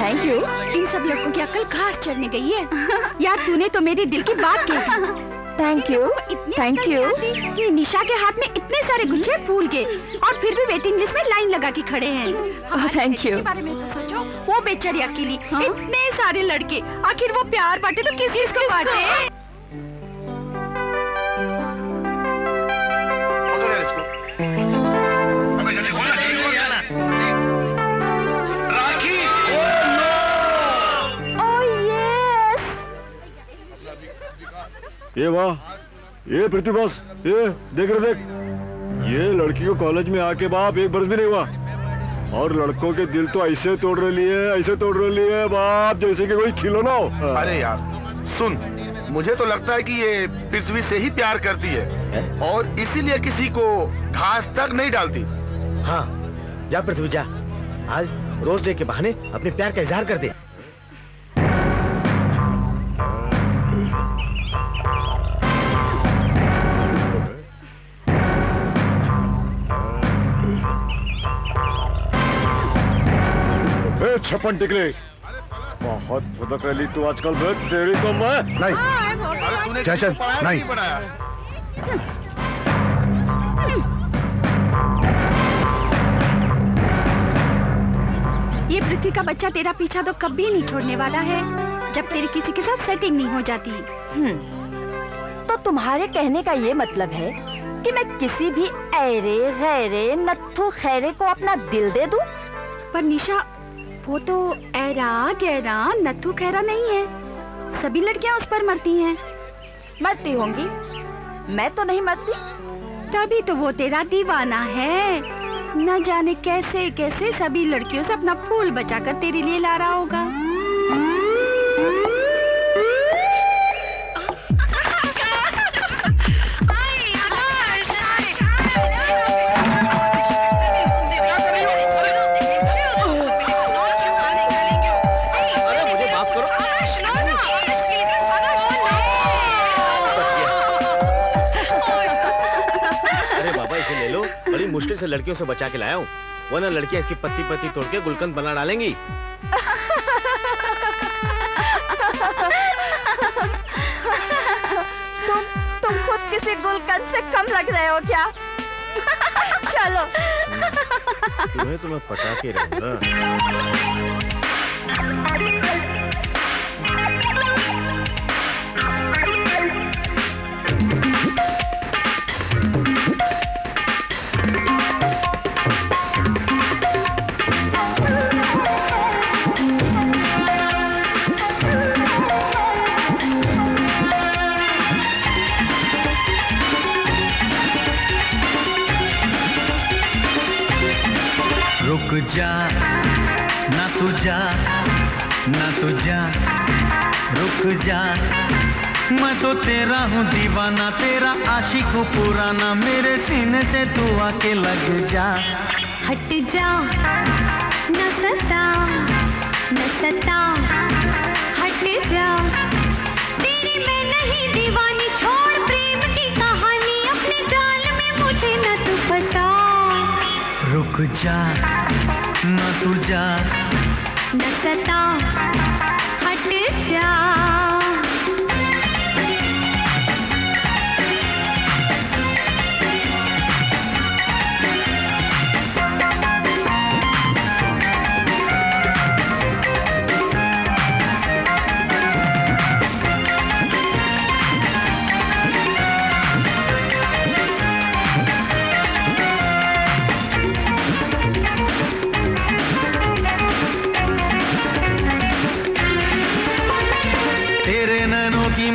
Thank you. इन सब लड़कों की अक्ल घास चढ़ने गई है। यार तूने तो मेरी दिल की बात कही। Thank you, thank you. कि निशा के हाथ में इतने सारे गुच्छे फूल के और फिर भी वेटिंग लिस्ट में लाइन लगा के खड़े हैं। Thank you. बारे में तो सोचो, वो बेचारी अकेली, इतने सारे लड़के, आखिर वो प्यार बांटे तो किस को बांटे? ये वाह, ये पृथ्वी बॉस, ये देख रहे देख, ये लड़की को कॉलेज में आके बाप एक बरस भी नहीं हुआ और लड़कों के दिल तो ऐसे तोड़ रही है, ऐसे तोड़ रही है बाप, जैसे कि कोई खिलौना हो। अरे यार सुन, मुझे तो लगता है कि ये पृथ्वी से ही प्यार करती है और इसीलिए किसी को घास तक नहीं डालती। हाँ, जा पृथ्वी जा, आज रोज डे के बहाने अपने प्यार का इजहार कर दे। छप्पन टिकले, बहुत फुदक रही तू आजकल। तेरी तो मैं नहीं, चल नहीं। ये पृथ्वी का बच्चा तेरा पीछा तो कभी नहीं छोड़ने वाला है जब तेरी किसी के साथ सेटिंग नहीं हो जाती। तो तुम्हारे कहने का ये मतलब है कि मैं किसी भी ऐरे गैरे नत्थु खैरे को अपना दिल दे दूं? पर निशा, वो तो ऐरा गैरा नत्थु खैरा नहीं है। सभी लड़कियां उस पर मरती हैं। मरती होंगी, मैं तो नहीं मरती। तभी तो वो तेरा दीवाना है। न जाने कैसे कैसे सभी लड़कियों से अपना फूल बचाकर तेरे लिए ला रहा होगा। मुश्किल से लड़कियों से बचा के लाया हूँ, वरना लड़कियां इसकी पत्ती पत्ती तोड़ के गुलकंद बना डालेंगी। तुम खुद किसी गुलकंद से कम लग रहे हो क्या? चलो। तुम्हें तो मैं पटा के रहूंगा। रुक जा ना तू जा, ना तू जा, रुक जा, मैं तो तेरा हूँ दीवाना, तेरा आशिक हूँ पुराना, मेरे सीने से तू आके लग जा। हट जा न सता, न सता, हट जा, तेरी मैं नहीं दीवानी, छोड़ प्रेम की कहानी, अपने जाल में मुझे न तू फंसा। रुक जा ना तू जा, न सता, हट जा।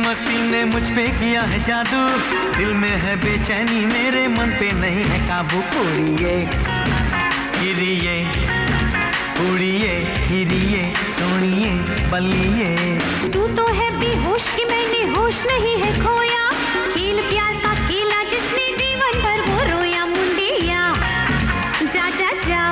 मस्ती ने मुझ पे किया है जादू, दिल में है बेचैनी, मेरे मन पे नहीं है काबू। उड़िए हिरिए, उड़िए हिरिए, सोनिए बलिए। तू तो है बेहोश कि मैंने होश नहीं है खोया, खेल प्यार का खेला जिसने जीवन भर वो रोया। मुंडिया जा जा जा,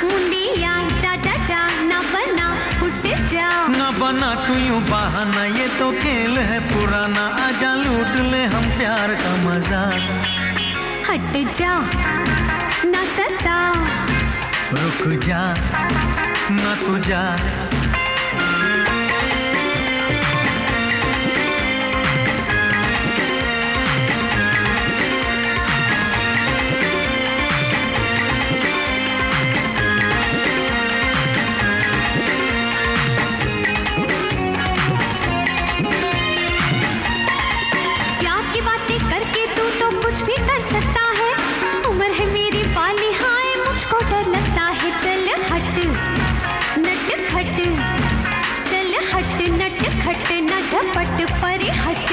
मुंडिया जा जा जा, ना बना फुट जा, ना बना तू यूं बहाना, ये तो खेल है पुराना, आजा लूट ले हम प्यार का मजा। हट जा ना सता, रुक जा ना तू जा। प्यार की बातें करके तू तो कुछ भी कर सकता है, उम्र है मेरी बाली हाय मुझको डर लगता है। चल हट नट खट, चल हट नट खट, न झपट परे हट।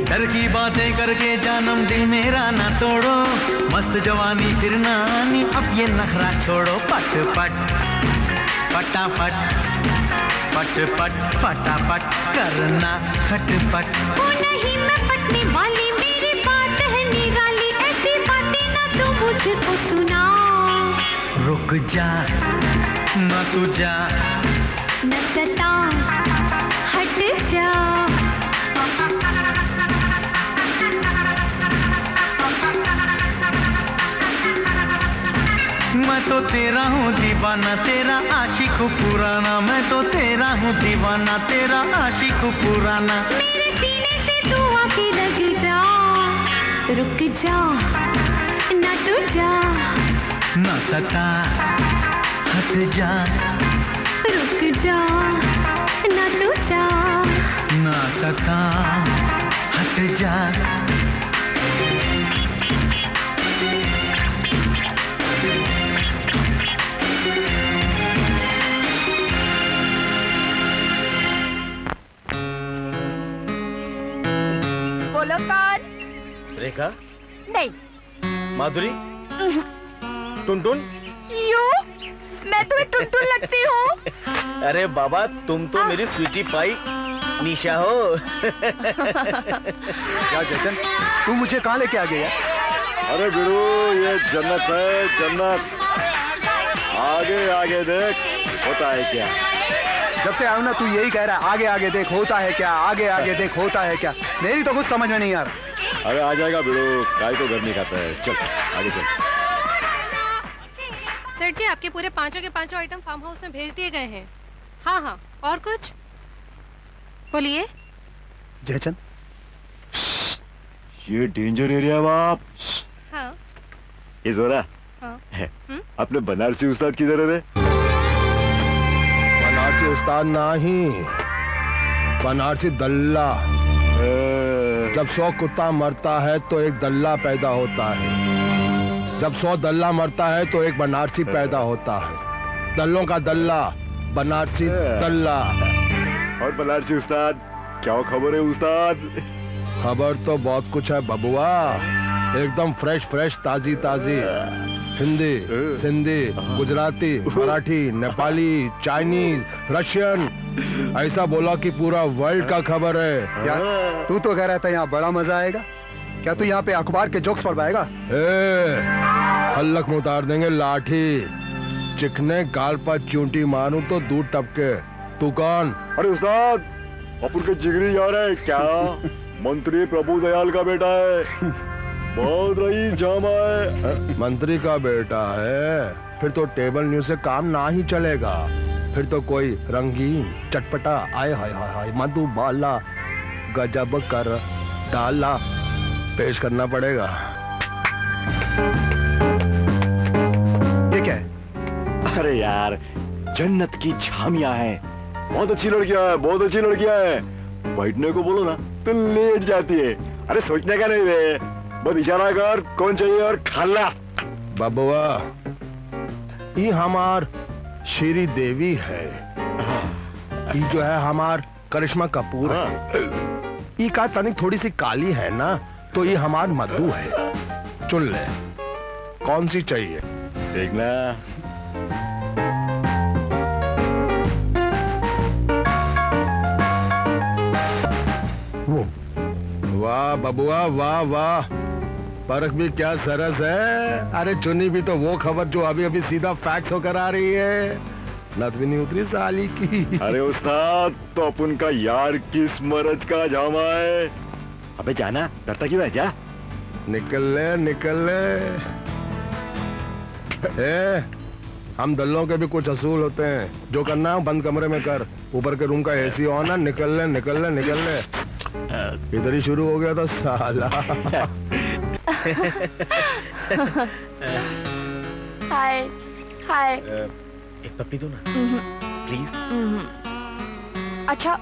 डर की बातें करके जानम दिल मेरा ना तोड़ो, मस्त जवानी फिर ना आनी अब ये नखरा छोड़ो। पट पट फटाफट, पट पट फटाफट करना खटपट। हो नहीं मैं पटने वाली, मेरी बात है निराली, ऐसी बातें ना तू मुझको सुना। रुक जा ना तू जा। न सता हट जा। मैं तो तेरा हूँ दीवाना, तेरा आशिक पुराना। मैं तो तेरा हूँ दीवाना, तेरा आशिक पुराना। मेरे सीने से तू आके लग जा, रुक जा ना तू जा। न सता हट जा, रुक जा ना तू जा। न सता हट जा। बोलो कौन? रेखा, नहीं। माधुरी, टुनटुन। यू मैं तुम्हें टुनटुन लगती हूँ? अरे बाबा तुम तो मेरी स्वीटी पाई निशा हो। क्या जशन, तू मुझे कहाँ लेके आ गया? अरे बिड़ू, ये जन्नत है जन्नत। आगे आगे देख होता है क्या। जब से आऊँ ना तू यही कह रहा है, आगे आगे देख होता है क्या, आगे आगे देख होता है क्या। मेरी तो कुछ समझ में नहीं आ रहा। अरे आ जाएगा बिड़ू, काय तो गर्मी खाता है। चल आगे चल। सर जी आपके पूरे पांचों के पांचों आइटम फार्म हाउस में भेज दिए गए हैं। हाँ हाँ, और कुछ बोलिए। जयचंद, ये डेंजर एरिया है बाप। हाँ ये जोरा, हाँ। अपने बनारसी उस्ताद किधर है रे? बनारसी उस्ताद नहीं, बनारसी दल्ला। जब 100 कुत्ता मरता है तो एक दल्ला पैदा होता है, जब 100 दल्ला मरता है तो एक बनारसी पैदा होता है। दल्लों का दल्ला, बनारसी दल्ला। और बनारसी उस्ताद, क्या खबर है उस्ताद? खबर तो बहुत कुछ है बबुआ, एकदम फ्रेश फ्रेश, ताजी ताजी। हिंदी, सिंधी, गुजराती, मराठी, नेपाली, चाइनीज, रशियन, ऐसा बोला कि पूरा वर्ल्ड का खबर है। यार तू तो कह रहा था यहाँ बड़ा मजा आएगा, क्या तू यहाँ पे अखबार के जोक्स पढ़ पाएगा? हल्लक में उतार देंगे लाठी, चिकने गाल पर चूंटी मारूं तो दूध टपके। तू कौन? अरे उस्ताद, अपन के जिगरी यार है क्या, मंत्री प्रभु दयाल का बेटा है, बहुत रईस जामा है। मंत्री का बेटा है, फिर तो टेबल न्यूज से काम ना ही चलेगा। फिर तो कोई रंगीन चटपटा आए हाय हाय हाय मधुबाला गजब कर डाला पेश करना पड़ेगा। ये क्या है? अरे यार, जन्नत की झामियां हैं, बहुत अच्छी लड़कियां हैं, बहुत अच्छी लड़कियां हैं। बैठने को बोलो ना तो लेट जाती है। अरे सोचने का नहीं रे, बस इशारा कर कौन चाहिए और खल्लास। बबुआ, ये हमार श्री देवी है, ये जो है हमार करिश्मा कपूर है। ये का तनिक थोड़ी सी काली है ना, तो ये हमार मधु है। चुन ले कौन सी चाहिए। देखना वो। वाह बबुआ वाह वाह, परख भी क्या सरस है। अरे चुनी भी तो वो खबर जो अभी अभी सीधा फैक्स होकर आ रही है, नत भी नहीं उतरी साली की। अरे उस्ताद, तो अपन का यार किस मरज का जामा है। अबे जाना, डरता क्यों है, जा। निकल ले निकल ले। हम दल्लों के भी कुछ असूल होते हैं। जो करना है बंद कमरे में कर। ऊपर के रूम का एसी ऑन है। निकल ले निकल ले निकल ले। इधर ही शुरू हो गया था साला। हाय हाय। एक पप्पी दो ना प्लीज। अच्छा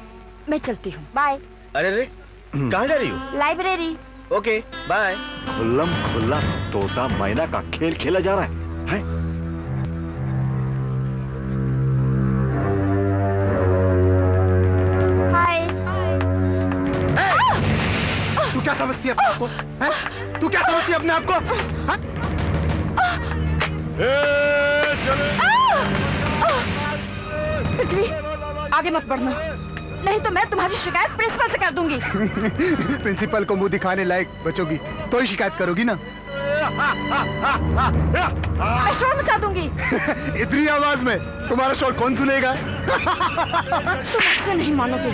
मैं चलती हूँ, बाय। अरे रे कहाँ जा रही हो? लाइब्रेरी। Okay bye. खुल्लम खुल्ला तोता मैना का खेल खेला जा रहा है? हाय। तू क्या समझती है अपने आप को? तू क्या समझती है अपने आप को? पृथ्वी आगे मत बढ़ना, नहीं तो मैं तुम्हारी शिकायत प्रिंसिपल से कर दूंगी। प्रिंसिपल को मुंह दिखाने लायक बचोगी तो ही शिकायत करोगी ना। मैं शोर मचा दूंगी। इतनी आवाज में तुम्हारा शोर कौन सुनेगा? तुम ऐसे नहीं मानोगे।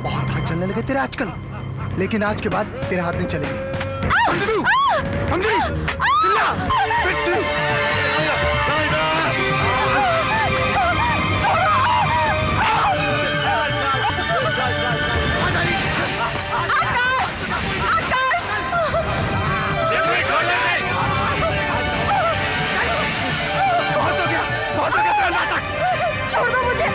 बहुत हाथ चलने लगे तेरे आजकल, लेकिन आज के बाद तेरे हाथ नहीं चलेंगे। समझी? चिल्ला! छोड़ दो मुझे।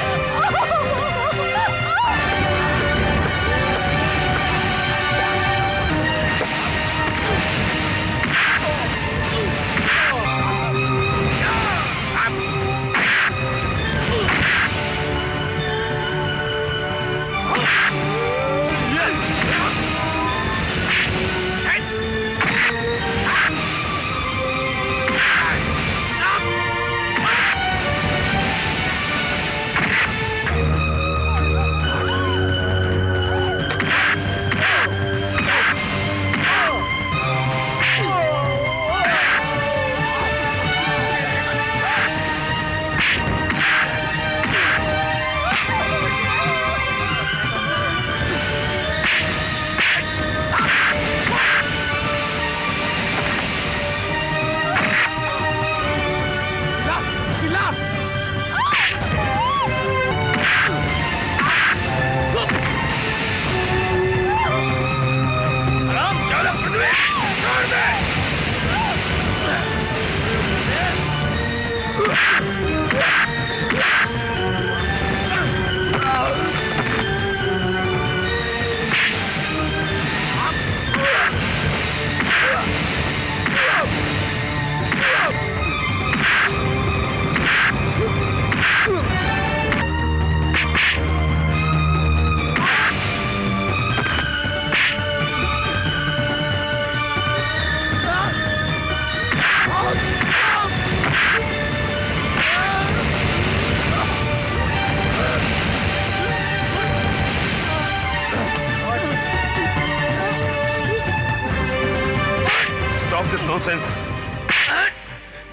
नॉनसेंस।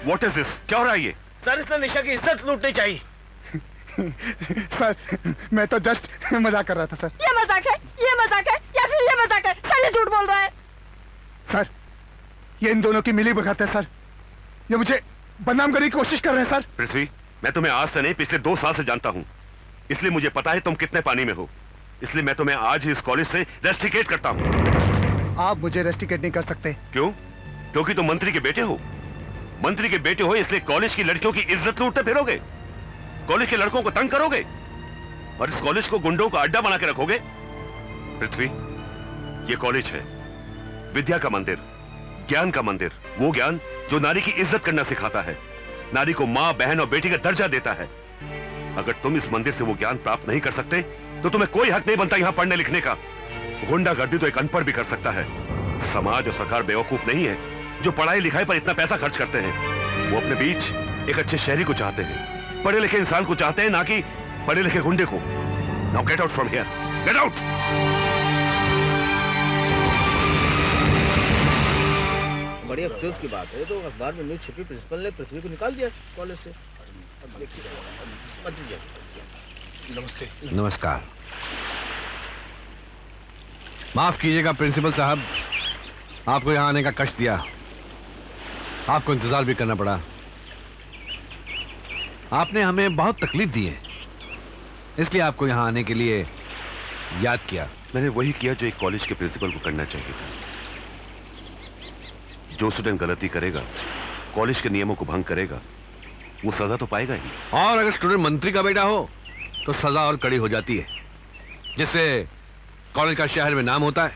What is this? क्या हो रहा है ये? सर इसने निशा की इज्जत लूटनी चाहिए। सर मैं तो जस्ट मजाक कर रहा था सर। ये मजाक है, ये मजाक है या फिर ये मजाक है? सर ये झूठ बोल रहा है। सर ये इन दोनों की मिली भगत है सर। ये मुझे बदनाम करने की कोशिश कर रहे हैं सर। पृथ्वी, मैं तुम्हें आज से नहीं पिछले 2 साल से जानता हूँ, इसलिए मुझे पता है तुम कितने पानी में हो। इसलिए मैं तुम्हें आज ही इस कॉलेज से रेस्ट्रिकेट करता हूँ। आप मुझे रेस्ट्रिकेट नहीं कर सकते। क्यों? क्योंकि तुम मंत्री के बेटे हो। मंत्री के बेटे हो इसलिए कॉलेज की लड़कियों की इज्जत लूटते फिरोगे, कॉलेज के लड़कों को तंग करोगे और इस कॉलेज को गुंडों का अड्डा बना के रखोगे। पृथ्वी, ये कॉलेज है विद्या का मंदिर, ज्ञान का मंदिर। वो ज्ञान जो नारी की इज्जत करना सिखाता है, नारी को मां, बहन और बेटी का दर्जा देता है। अगर तुम इस मंदिर से वो ज्ञान प्राप्त नहीं कर सकते तो तुम्हें कोई हक नहीं बनता यहां पढ़ने लिखने का। गुंडागर्दी तो एक अनपढ़ भी कर सकता है। समाज और सरकार बेवकूफ नहीं है जो पढ़ाई लिखाई पर इतना पैसा खर्च करते हैं। वो अपने बीच एक अच्छे शहरी को चाहते हैं, पढ़े लिखे इंसान को चाहते हैं, ना कि पढ़े लिखे गुंडे को। Now get out from here, get out. बड़ी अफसोस की बात है, तो अखबार में न्यूज छपी, प्रिंसिपल ने पृथ्वी को निकाल दिया कॉलेज से। नमस्ते। नमस्कार। माफ कीजिएगा प्रिंसिपल साहब, आपको यहाँ आने का कष्ट दिया, आपको इंतजार भी करना पड़ा। आपने हमें बहुत तकलीफ दी है, इसलिए आपको यहाँ आने के लिए याद किया। मैंने वही किया जो एक कॉलेज के प्रिंसिपल को करना चाहिए था। जो स्टूडेंट गलती करेगा, कॉलेज के नियमों को भंग करेगा, वो सजा तो पाएगा ही। और अगर स्टूडेंट मंत्री का बेटा हो तो सजा और कड़ी हो जाती है, जिससे कॉलेज का शहर में नाम होता है,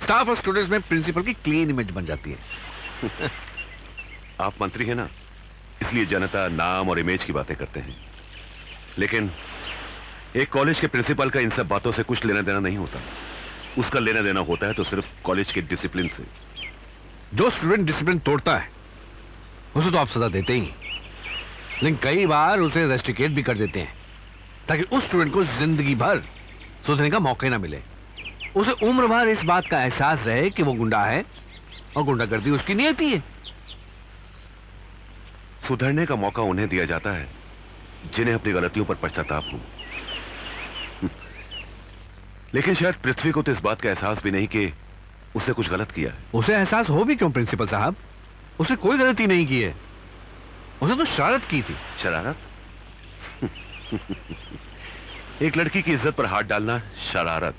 स्टाफ और स्टूडेंट्स में प्रिंसिपल की क्लीन इमेज बन जाती है। आप मंत्री हैं ना, इसलिए जनता नाम और इमेज की बातें करते हैं, लेकिन एक कॉलेज के प्रिंसिपल का इन सब बातों से कुछ लेना देना नहीं होता। उसका लेना देना होता है तो सिर्फ कॉलेज के डिसिप्लिन से। जो स्टूडेंट डिसिप्लिन तोड़ता है उसे तो आप सजा देते ही, लेकिन कई बार उसे रेस्ट्रिकेट भी कर देते हैं ताकि उस स्टूडेंट को जिंदगी भर सुधरने का मौका ही ना मिले। उसे उम्र भर इस बात का एहसास रहे कि वो गुंडा है और गुंडागर्दी उसकी नियति है। सुधरने का मौका उन्हें दिया जाता है जिन्हें अपनी गलतियों पर पश्चाताप हो। लेकिन शायद पृथ्वी को तो इस बात का एहसास भी नहीं कि उसने कुछ गलत किया है। उसे एहसास हो भी क्यों प्रिंसिपल साहब? उसने कोई गलती नहीं की है, उसने तो शरारत की थी। शरारत? एक लड़की की इज्जत पर हाथ डालना शरारत,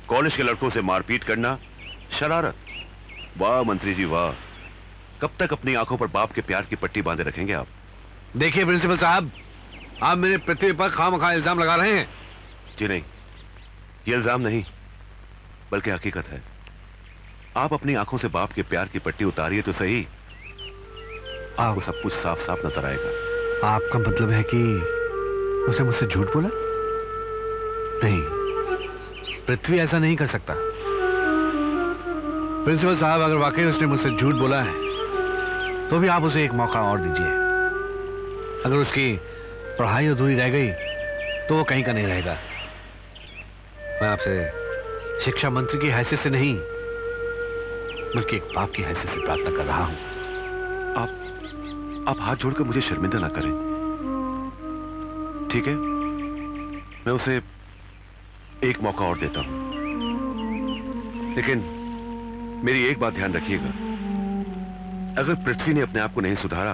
कॉलेज के लड़कों से मारपीट करना शरारत। वाह मंत्री जी वाह, कब तक अपनी आंखों पर बाप के प्यार की पट्टी बांधे रखेंगे आप? देखिए प्रिंसिपल साहब, आप मेरे पृथ्वी पर खामखा इल्जाम लगा रहे हैं। जी नहीं, ये इल्जाम नहीं बल्कि हकीकत है। आप अपनी आंखों से बाप के प्यार की पट्टी उतारिए तो सही, आपको सब कुछ साफ साफ नजर आएगा। आपका मतलब है कि उसने मुझसे झूठ बोला? नहीं, पृथ्वी ऐसा नहीं कर सकता। प्रिंसिपल साहब, अगर वाकई उसने मुझसे झूठ बोला है तो भी आप उसे एक मौका और दीजिए। अगर उसकी पढ़ाई अधूरी रह गई तो वो कहीं का नहीं रहेगा। मैं आपसे शिक्षा मंत्री की हैसियत से नहीं बल्कि एक बाप की हैसियत से प्रार्थना कर रहा हूं। आप हाथ जोड़कर मुझे शर्मिंदा ना करें, ठीक है? मैं उसे एक मौका और देता हूं, लेकिन मेरी एक बात ध्यान रखिएगा, अगर पृथ्वी ने अपने आप को नहीं सुधारा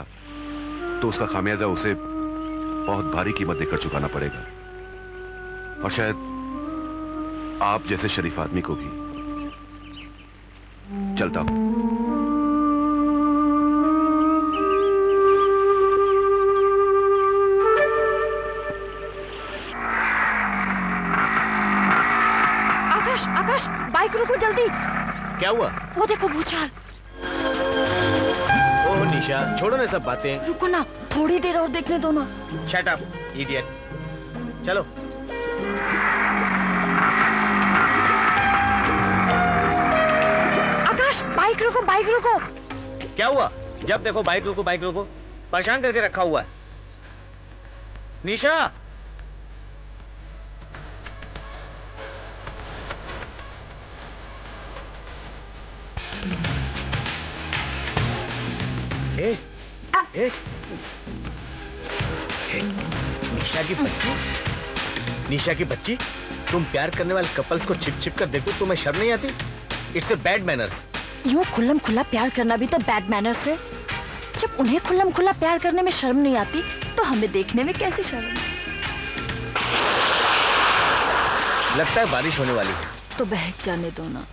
तो उसका खामियाजा उसे बहुत भारी कीमत देकर चुकाना पड़ेगा, और शायद आप जैसे शरीफ आदमी को भी। चलता हूं। आकाश, आकाश, बाइक रोको जल्दी। क्या हुआ? वो देखो भूचाल। ओह निशा, छोड़ो ना सब बातें। रुको ना, थोड़ी देर और देखने दो ना। Shut up idiot. चलो। आकाश, बाइक रोको, बाइक रोको। क्या हुआ? जब देखो बाइक रोको, बाइक रोको, परेशान करके रखा हुआ है। निशा, निशा की बच्ची, तुम प्यार करने वाले कपल्स को छिप छिप कर देखो, तुम्हें शर्म नहीं आती? It's a bad manners. यूं खुल्लम खुल्ला प्यार करना भी तो बैड मैनर्स है। जब उन्हें खुल्लम खुल्ला प्यार करने में शर्म नहीं आती तो हमें देखने में कैसे शर्म? लगता है बारिश होने वाली है। तो बहक जाने दो ना।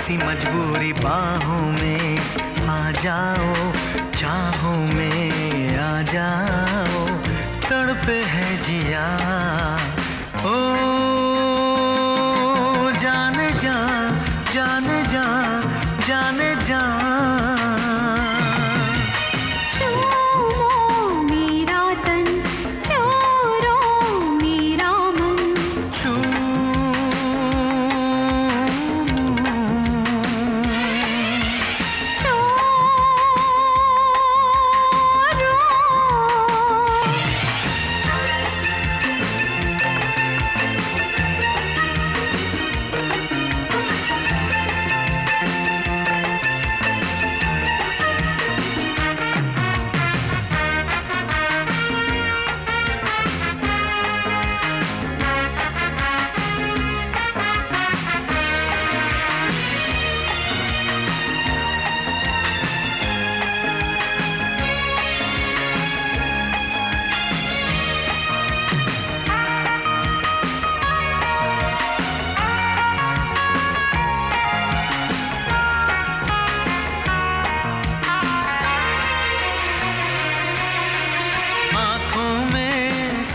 ऐसी मजबूरी बाहों में आ जाओ, चाहों में आ जाओ, तड़पे है जिया ओ जाने जा, जाने जा, जाने जा।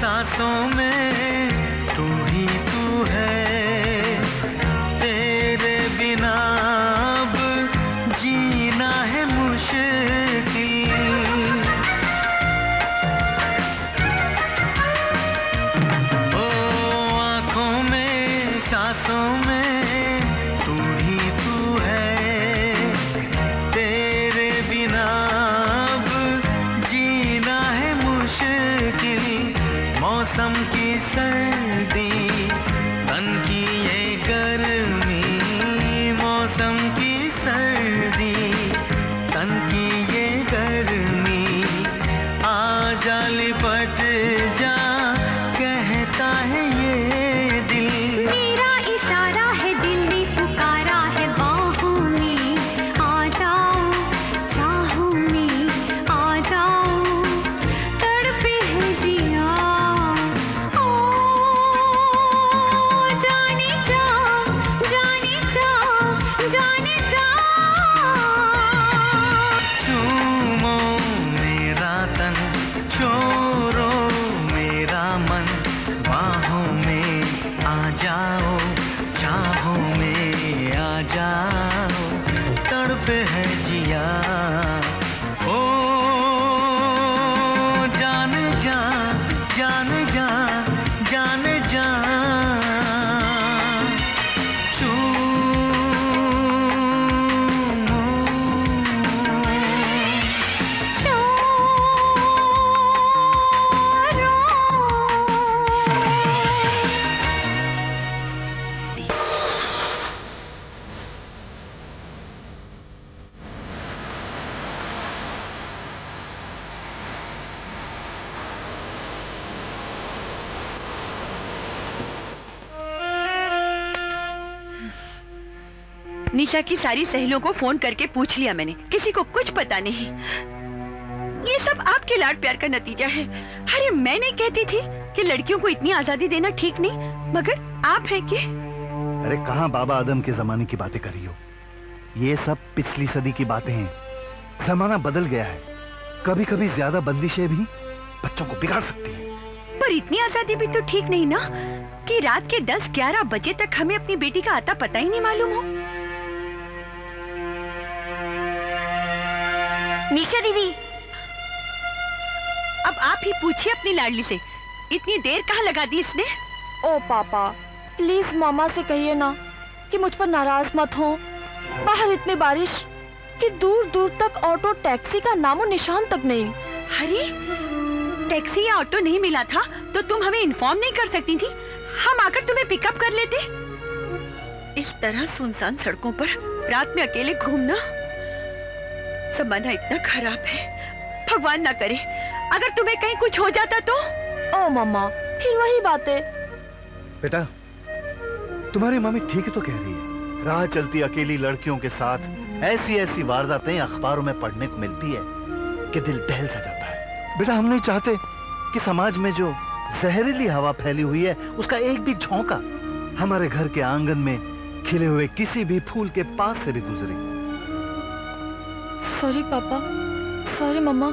सांसों में तू ही तू है, तेरे बिना अब जीना है मुश्किल। ओ आँखों में सांसों में तू ही तू है, तेरे बिना अब जीना है मुश्किल। मौसम की सर्दी, तन की ये गर्मी, मौसम की सर्दी, तन की ये गर्मी, आ जा लिपट जा, कहता है ये दिल। मेरा इशारा है, दिल ने पुकारा है बाहों में आ जाओ, चाहों में आ जाओ, तड़पे है जिया जाओ, चाहों में आ जाओ, तड़पे है जिया ओ जाने जा, जाने जा, जाने जा। निशा की सारी सहेलियों को फोन करके पूछ लिया मैंने, किसी को कुछ पता नहीं। ये सब आपके लाड प्यार का नतीजा है। अरे मैं नहीं कहती थी कि लड़कियों को इतनी आजादी देना ठीक नहीं, मगर आप हैं कि? अरे कहाँ बाबा आदम के जमाने की बातें कर रही हो? ये सब पिछली सदी की बातें हैं। जमाना बदल गया है। कभी कभी ज्यादा बंदिशें भी बच्चों को बिगाड़ सकती हैं। पर इतनी आजादी भी तो ठीक नहीं ना कि रात के 10-11 बजे तक हमें अपनी बेटी का आता पता ही नहीं मालूम हो। निशा दीदी, अब आप ही पूछिए अपनी लाडली से, इतनी देर कहाँ लगा दी इसने? ओ पापा, प्लीज मामा से कहिए ना कि मुझ पर नाराज मत हो। बाहर इतनी बारिश कि दूर दूर तक ऑटो टैक्सी का नामो निशान तक नहीं। अरे टैक्सी या ऑटो नहीं मिला था तो तुम हमें इन्फॉर्म नहीं कर सकती थी? हम आकर तुम्हें पिकअप कर लेते। इस तरह सुनसान सड़कों पर रात में अकेले घूमना, जमाना इतना खराब है। भगवान ना करे अगर तुम्हें कहीं कुछ हो जाता तो। ओ मम्मा, फिर वही बातें। बेटा, तुम्हारी मम्मी ठीक ही तो कह रही है। राह चलती अकेली लड़कियों के साथ ऐसी ऐसी वारदातें अखबारों में पढ़ने को मिलती है कि दिल दहल सा जाता है। बेटा, हम नहीं चाहते कि समाज में जो जहरीली हवा फैली हुई है उसका एक भी झोंका हमारे घर के आंगन में खिले हुए किसी भी फूल के पास से भी गुजरी। सॉरी पापा, सॉरी मम्मा,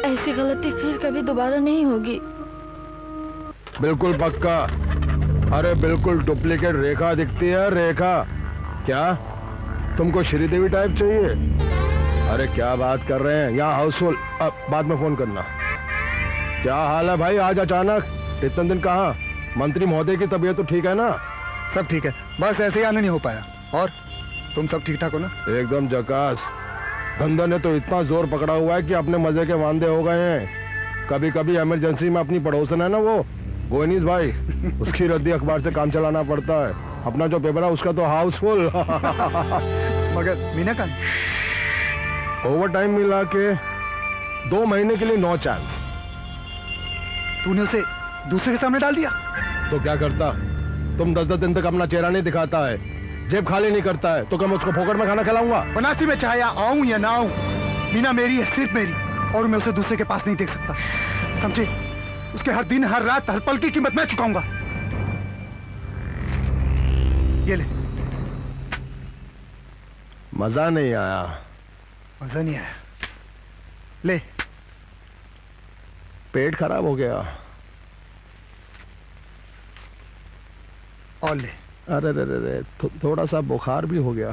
ऐसी गलती फिर कभी दोबारा नहीं होगी। बिल्कुल पक्का। अरे बिल्कुल डुप्लीकेट रेखा दिखती है, रेखा। क्या तुमको श्रीदेवी टाइप चाहिए? अरे क्या बात कर रहे हैं, यहाँ हाउसफुल। अब बाद में फोन करना। क्या हाल है भाई, आज अचानक? इतने दिन कहाँ? मंत्री महोदय की तबीयत तो ठीक है ना? सब ठीक है, बस ऐसे ही आने नहीं हो पाया। और तुम सब ठीक ठाक हो ना? एकदम झकास। धंधा ने तो इतना जोर पकड़ा हुआ है कि अपने मजे के वांदे हो गए हैं। कभी कभी इमरजेंसी में अपनी पड़ोसन है ना वो गोयनीस भाई, उसकी रद्दी अखबार से काम चलाना पड़ता है। अपना जो पेपर है उसका तो हाउसफुल। मगर मीना का ओवर टाइम मिला के 2 महीने के लिए नो चांस। तूने उसे दूसरे के सामने डाल दिया? तो क्या करता? तुम 10-10 दिन तक अपना चेहरा नहीं दिखाता है, जेब खाली नहीं करता है, तो क्या मैं उसको फोकट में खाना खिलाऊंगा? बनारसी में चाहे आऊं या ना आऊं, मीना मेरी है, सिर्फ मेरी, और मैं उसे दूसरे के पास नहीं देख सकता, समझे? उसके हर दिन, हर रात, हर पल की कीमत मैं चुकाऊंगा। ये ले। मजा नहीं आया। मजा नहीं आया? ले। पेट खराब हो गया। और ले। अरे रे रे रे, थोड़ा सा बुखार भी हो गया।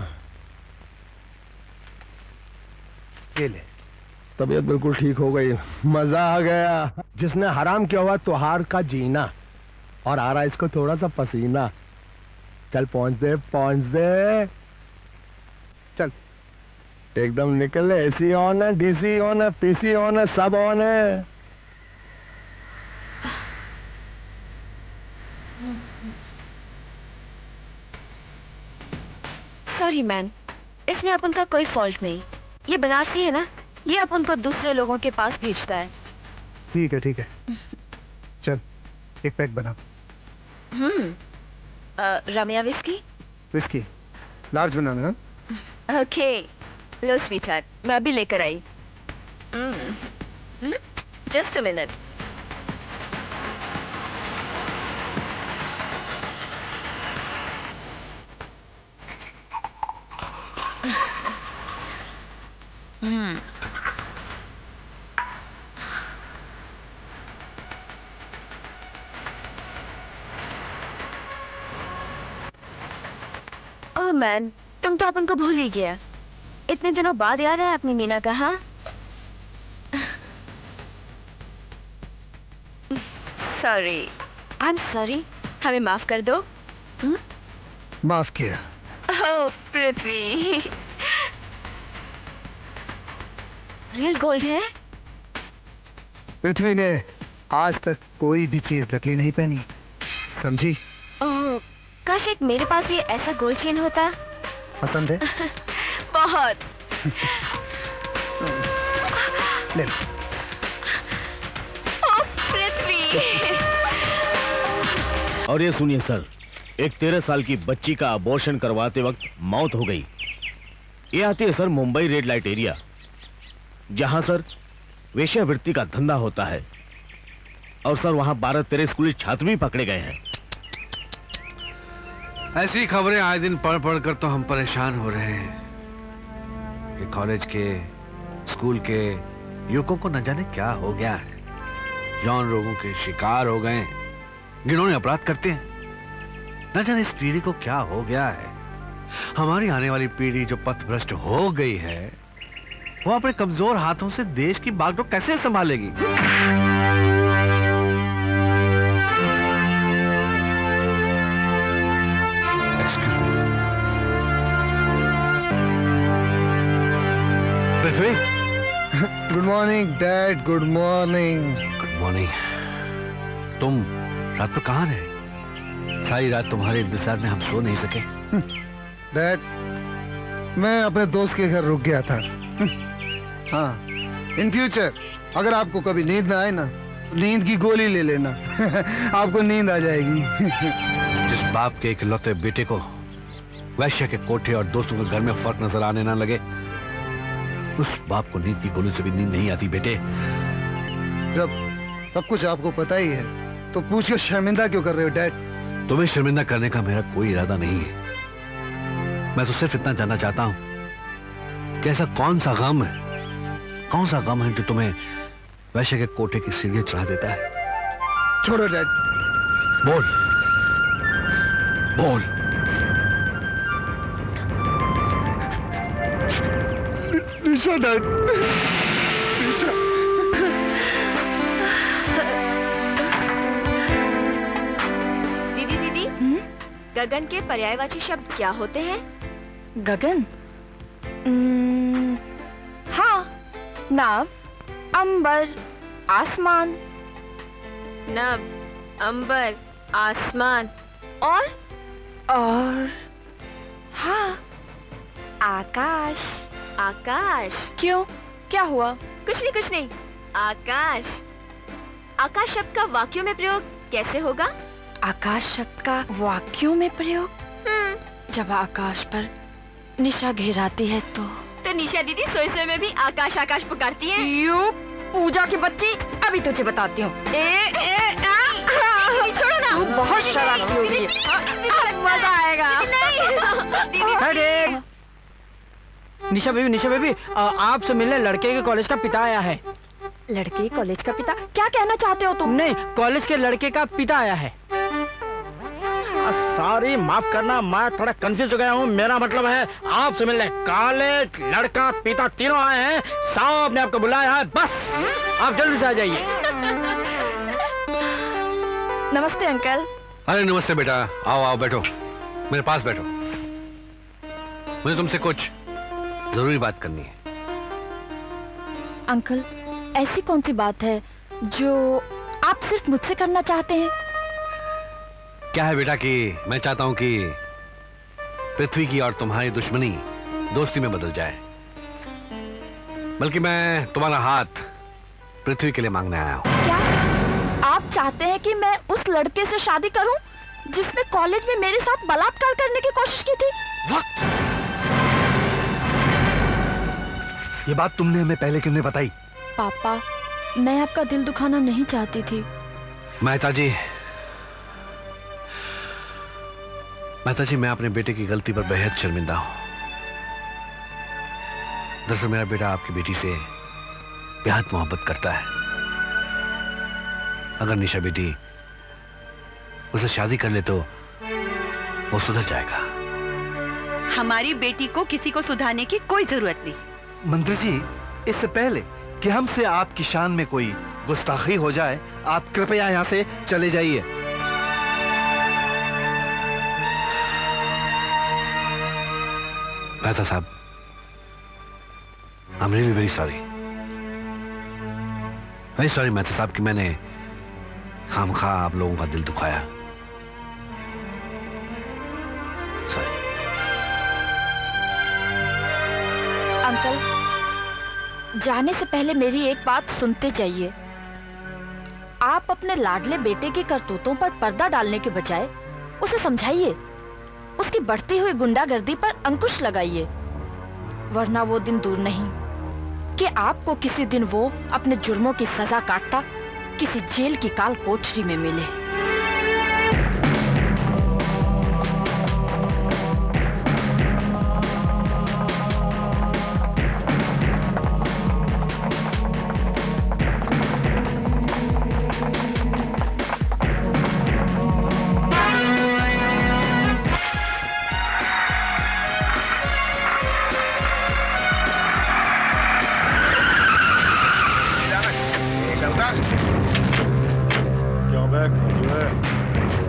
ये ले। तबीयत बिल्कुल ठीक हो गई, मजा आ गया। जिसने हराम किया हुआ त्योहार का जीना, और आ रहा इसको थोड़ा सा पसीना। चल पहुंच दे, पहुंच दे। चल एकदम निकल। एसी ऑन है, डीसी ऑन है, पीसी ऑन है, सब ऑन है। सॉरी मैन, इसमें अपन का कोई फॉल्ट नहीं। ये बनारसी है ना, ये अपन को दूसरे लोगों के पास भेजता है। ठीक है ठीक है, चल एक पैक बना। रमिया विस्की? विस्की लार्ज बनाना। ओके, लो स्वीटहार्ट, मैं अभी लेकर आई। Just a minute. Oh man, तुम तो अपन को भूल ही गया। इतने दिनों बाद याद है अपनी मीना का? हाँ, सॉरी, आई एम सॉरी, हमें माफ कर दो। माफ किया। ओह पृथ्वी, रियल गोल्ड है? पृथ्वी ने आज तक कोई भी चीज नकली नहीं पहनी, समझी? ओह, काश एक मेरे पास भी ऐसा गोल्ड चेन होता। पसंद है? बहुत। ले लो। ओह पृथ्वी। और ये सुनिए सर, एक 13 साल की बच्ची का अबॉर्शन करवाते वक्त मौत हो गई। ये आती है sir Mumbai red light area, जहां सर वेश्यावृत्ति का धंधा होता है। और सर वहां 12-13 स्कूली छात्र भी पकड़े गए हैं। ऐसी खबरें आए दिन पढ़ पढ़ कर तो हम परेशान हो रहे हैं कि कॉलेज के, स्कूल के युवकों को न जाने क्या हो गया है। यौन रोगों के शिकार हो गए, घिनौने अपराध करते हैं। न जाने इस पीढ़ी को क्या हो गया है। हमारी आने वाली पीढ़ी जो पथभ्रष्ट हो गई है, वो अपने कमजोर हाथों से देश की बागडोर कैसे संभालेगी? Excuse me. Prithvi. Good morning dad, good morning. Good morning. तुम रात को कहाँ रहे? सारी रात तुम्हारे इंतजार में हम सो नहीं सके। डैड, मैं अपने दोस्त के घर रुक गया था। हाँ, इन फ्यूचर अगर आपको कभी नींद ना आए ना, नींद की गोली ले लेना। आपको नींद आ जाएगी। जिस बाप के इकलौते बेटे को वैश्य के कोठे और दोस्तों के घर में फर्क नजर आने ना लगे, उस बाप को नींद की गोली से भी नींद नहीं आती बेटे। जब सब कुछ आपको पता ही है तो पूछ के शर्मिंदा क्यों कर रहे हो डैड? तुम्हें शर्मिंदा करने का मेरा कोई इरादा नहीं है। मैं तो सिर्फ इतना जानना चाहता हूं कि ऐसा कौन सा गम है जो तुम्हें वैश्य के कोठे की सीढ़ियां चढ़ा देता है? छोड़ो डैड। बोल बोल। निशा डैड, निशा। दीदी गगन के पर्यायवाची शब्द क्या होते हैं? गगन? हाँ, नाव, अंबर, आसमान। नभ, अंबर, आसमान और हाँ, आकाश। आकाश। क्यों, क्या हुआ? कुछ नहीं। आकाश। आकाश शब्द का वाक्यों में प्रयोग कैसे होगा? आकाश शब्द का वाक्यों में प्रयोग? जब आकाश पर निशा घेराती है तो निशा दीदी सोए में भी आकाश आकाश पुकारती है। यू पूजा की बच्ची, अभी तुझे बताती हूँ। छोड़ो ना, तू बहुत शरारती हो गई है। मजा आएगा। निशा बेबी, आपसे मिलने लड़के के कॉलेज का पिता आया है। लड़के कॉलेज का पिता? क्या कहना चाहते हो तुम? नहीं, कॉलेज के लड़के का पिता आया है। सॉरी, माफ करना, मैं थोड़ा कंफ्यूज हो गया हूँ। मेरा मतलब है आपसे मिलने कॉलेज, लड़का, पिता तीनों आए हैं। साहब ने आपको बुलाया है, बस आप जल्दी से आ जाइए। नमस्ते अंकल। अरे नमस्ते बेटा, आओ बैठो, मेरे पास बैठो। मुझे तुमसे कुछ जरूरी बात करनी है। अंकल, ऐसी कौन सी बात है जो आप सिर्फ मुझसे करना चाहते हैं? क्या है बेटा कि मैं चाहता हूं कि पृथ्वी की और तुम्हारी दुश्मनी दोस्ती में बदल जाए। बल्कि मैं तुम्हारा हाथ पृथ्वी के लिए मांगने आया हूं। क्या आप चाहते हैं कि मैं उस लड़के से शादी करूं जिसने कॉलेज में मेरे साथ बलात्कार करने की कोशिश की थी? वक्त। ये बात तुमने हमें पहले क्यों नहीं बताई? पापा, मैं आपका दिल दुखाना नहीं चाहती थी। मेहता जी, मैं अपने बेटे की गलती पर बेहद शर्मिंदा हूं। दरअसल मेरा बेटा आपकी बेटी से बेहद मोहब्बत करता है। अगर निशा बेटी उसे शादी कर ले तो वो सुधर जाएगा। हमारी बेटी को किसी को सुधारने की कोई जरूरत नहीं। मंत्री जी, इससे पहले कि हमसे आपकी शान में कोई गुस्ताखी हो जाए, आप कृपया यहाँ से चले जाइए। मेहता साहब, I am really very sorry Mehta साहब कि मैंने खामखा आप लोगों का दिल दुखाया। सॉरी। अंकल, जाने से पहले मेरी एक बात सुनते जाइए। आप अपने लाडले बेटे की करतूतों पर पर्दा डालने के बजाय उसे समझाइए, उसकी बढ़ती हुई गुंडागर्दी पर अंकुश लगाइए, वरना वो दिन दूर नहीं कि आपको किसी दिन वो अपने जुर्मों की सजा काटता किसी जेल की काल कोठरी में मिले।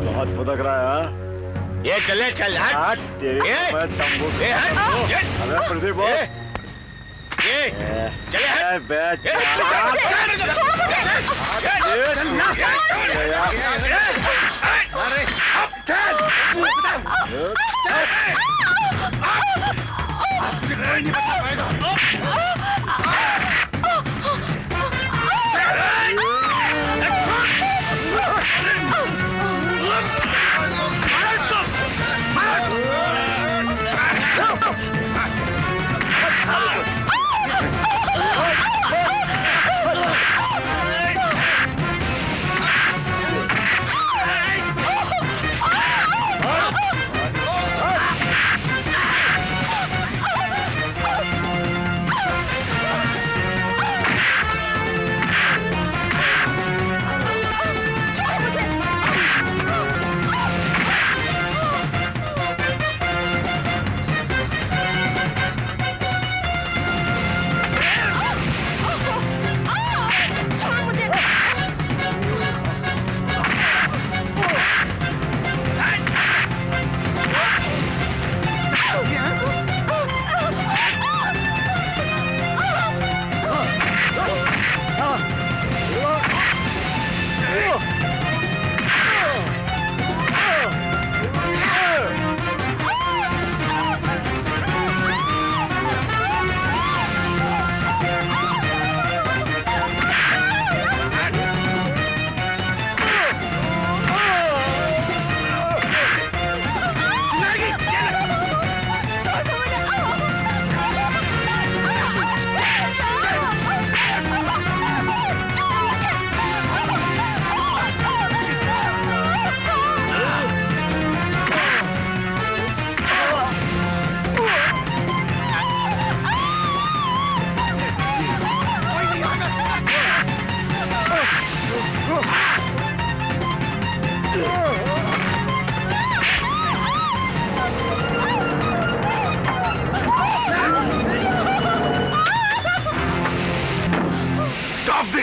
बहुत फुदक रहा है। ये चले चल हट। तेरे तंबू। अरे प्रदीप ये चले हट।